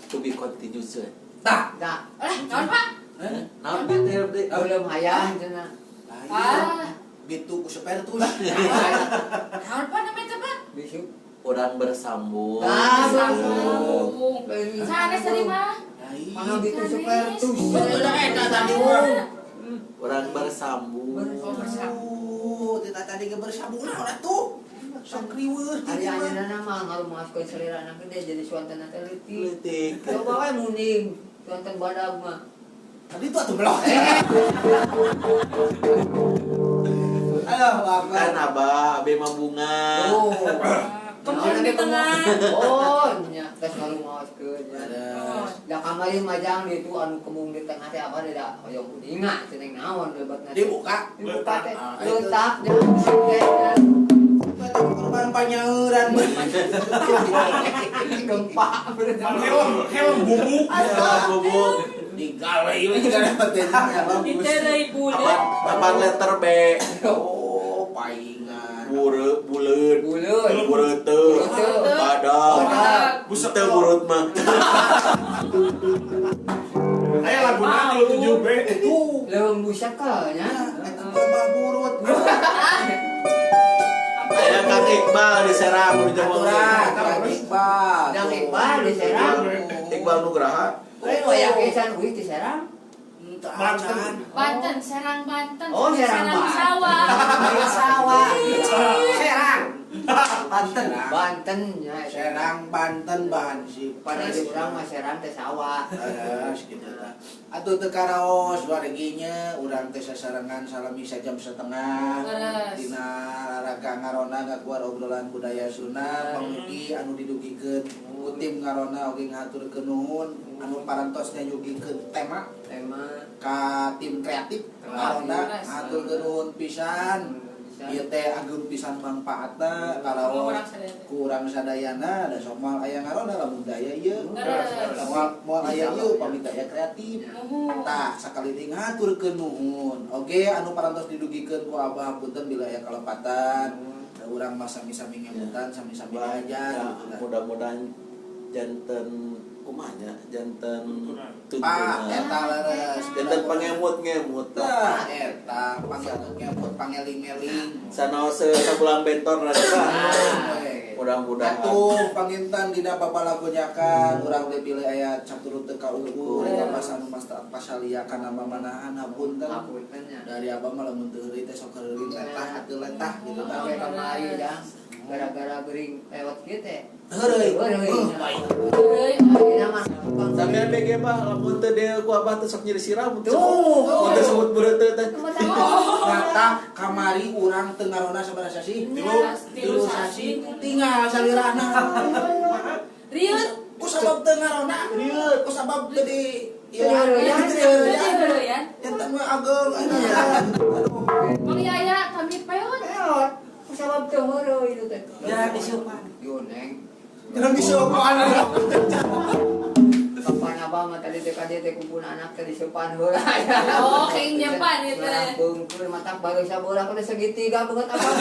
to be continued sir. Tah. Nah, naon, Pak? Naon detail deh. belum hayang cenah. Ah. Bitu ku sepertus. Naon, Pak, namanya teh, Pak? Besok Orang bersambung. Ah, Sambung. Sanes tadi mah. mana gitu sepertus. Udah eta tadi Orang bersambung. Kita tadi ge bersambung naon atuh? Sok riweuh Hari ayeuna mah ngarumaskeun selirana gede jadi suantana teh leutik. Politik. Coba we muning suantan badag mah. Tadi tuh atuh belok. Aduh, Kan Bapak. abah, abe mah bunga. Oh. Kembung di tengah. Oh, nya tes ngarumaskeun nya. Ada. Da kamari majang di itu anu kembung di tengah teh apa da hoyong kuninga ceneng naon lebatna. Dibuka. Dibuka teh. Ah, Letak jeung siketna. Kita korban panyauran. Gempa. Helm bubuk. Bubuk. Digalai we juga dapetin. Diterei bulet. Papan letter B. Oh, paingan. Buleun. Buleun. Bureute. Badag. Badag. Buset teu burut mah. Aya laguna 07B. Tuh. Leuweung busaka nya. Eta teh burut. Aya Kang Iqbal di Serang di Jawa Aturan, Kang Iqbal. Kang Iqbal di Serang. Iqbal Nugraha. Lain wayah kesan uih di Serang. Banten. Banten, Serang Banten. Oh, Serang Banten. Sawah. Sawah. Serang. Banten. Banten nya. Serang Banten bahan sih. Pada di urang mah Serang teh sawah. Segitu lah. Atuh teu karaos warginya urang teh sasarengan salami sajam setengah. Beres. Dina raraga ngarona ngakuar obrolan budaya Sunda pamugi anu didugikeun ku tim ngarona oge ngaturkeun nuhun anu parantosnya nyugikeun tema ka tim kreatif ngarona ngaturkeun nuhun pisan. Ieu teh ageun pisan mangpaatna kalawan kurang sadayana da sok moal aya ngarona lamun daya ieu. Moal aya ieu pamita aya kreatif. Tah sakali deui ngaturkeun nuhun. Oge anu parantos didugikeun ku Abah punten bila aya kalepatan. Da urang mah sami-sami ngemutan, sami-sami ngajar gitu lah. Mudah-mudahan janten kumanya janten Pak, eta leres. janten pangemut-ngemut Tah, eta pangemut pangeling-eling. sanaos sabulang bentor na juga. Mudah-mudahan Atuh pangintan dina babalagonyakan urang teh pilih aya caturut teu kaukur eta pas anu pasaliakan nama manahan hapunten. Dari abah mah lamun teu heureui teh sok heureui letah atuh letah gitu tah. Sampai kemari dah gara-gara gering lewat kieu teh. Heureui. Heureui. Ayeuna mah sampean BG mah lamun teu deui ku abah teh sok nyeri sirah mun Tuh. teu sebut beureuteut teh. Datang kamari urang teu ngarona sabaraha sih? Tilu sasi tinggal salirana. Riut. Ku sabab teu ngarona, rieu ku sabab teu di Heureui. Eta mah ageng aduh. Mang Yaya kami peot. Peot. Sabab teu heureui itu teh. Ya disupan. Yo neng. Jangan disupan. Kapan abah mah tadi teh kadieu teh kumpul anak teh diseupan heula. Oh, keing nyepan ieu teh. Beungkeul matak baru sabola kudu segitiga beungeut abah.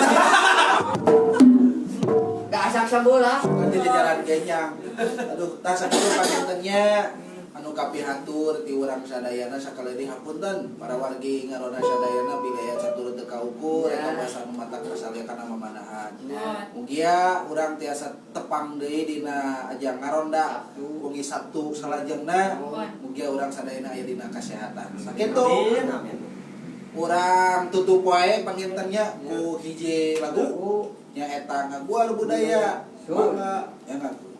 Da asak sabola. Kan di jalan kenyang. Aduh, tah sakitu panjenengannya anu kapihatur ti urang sadayana sakaleuri hapunten para wargi ngarona sadayana bilaya catur teu kaukur eta basa anu matak kasaliakan mamanahan. Mugia urang tiasa tepang deui dina ajang ngaronda mugi Sabtu salajengna mugia urang sadayana aya dina kasehatan. Sakitu. Urang tutup wae pangintennya ku hiji lagu nya eta ngaguar budaya. Mangga ya ngaku.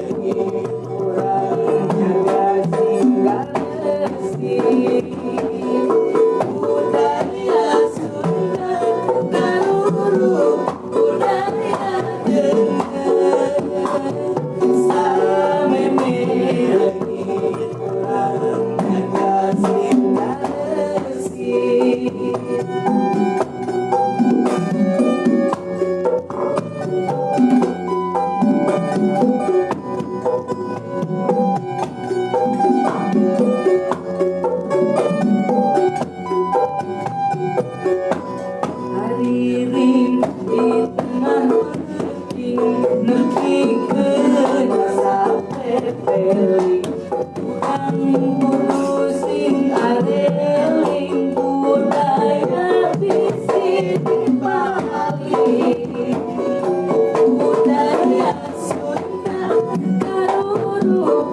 urang jaga tinggal lestari budaya Sunda Garuru budaya Deungeun sameme lagi urang jaga tinggal lestari. Hariring di tengah penting nepikeun sapepeling urang kudu sing areling budaya bisi paling budaya Sunda Garuru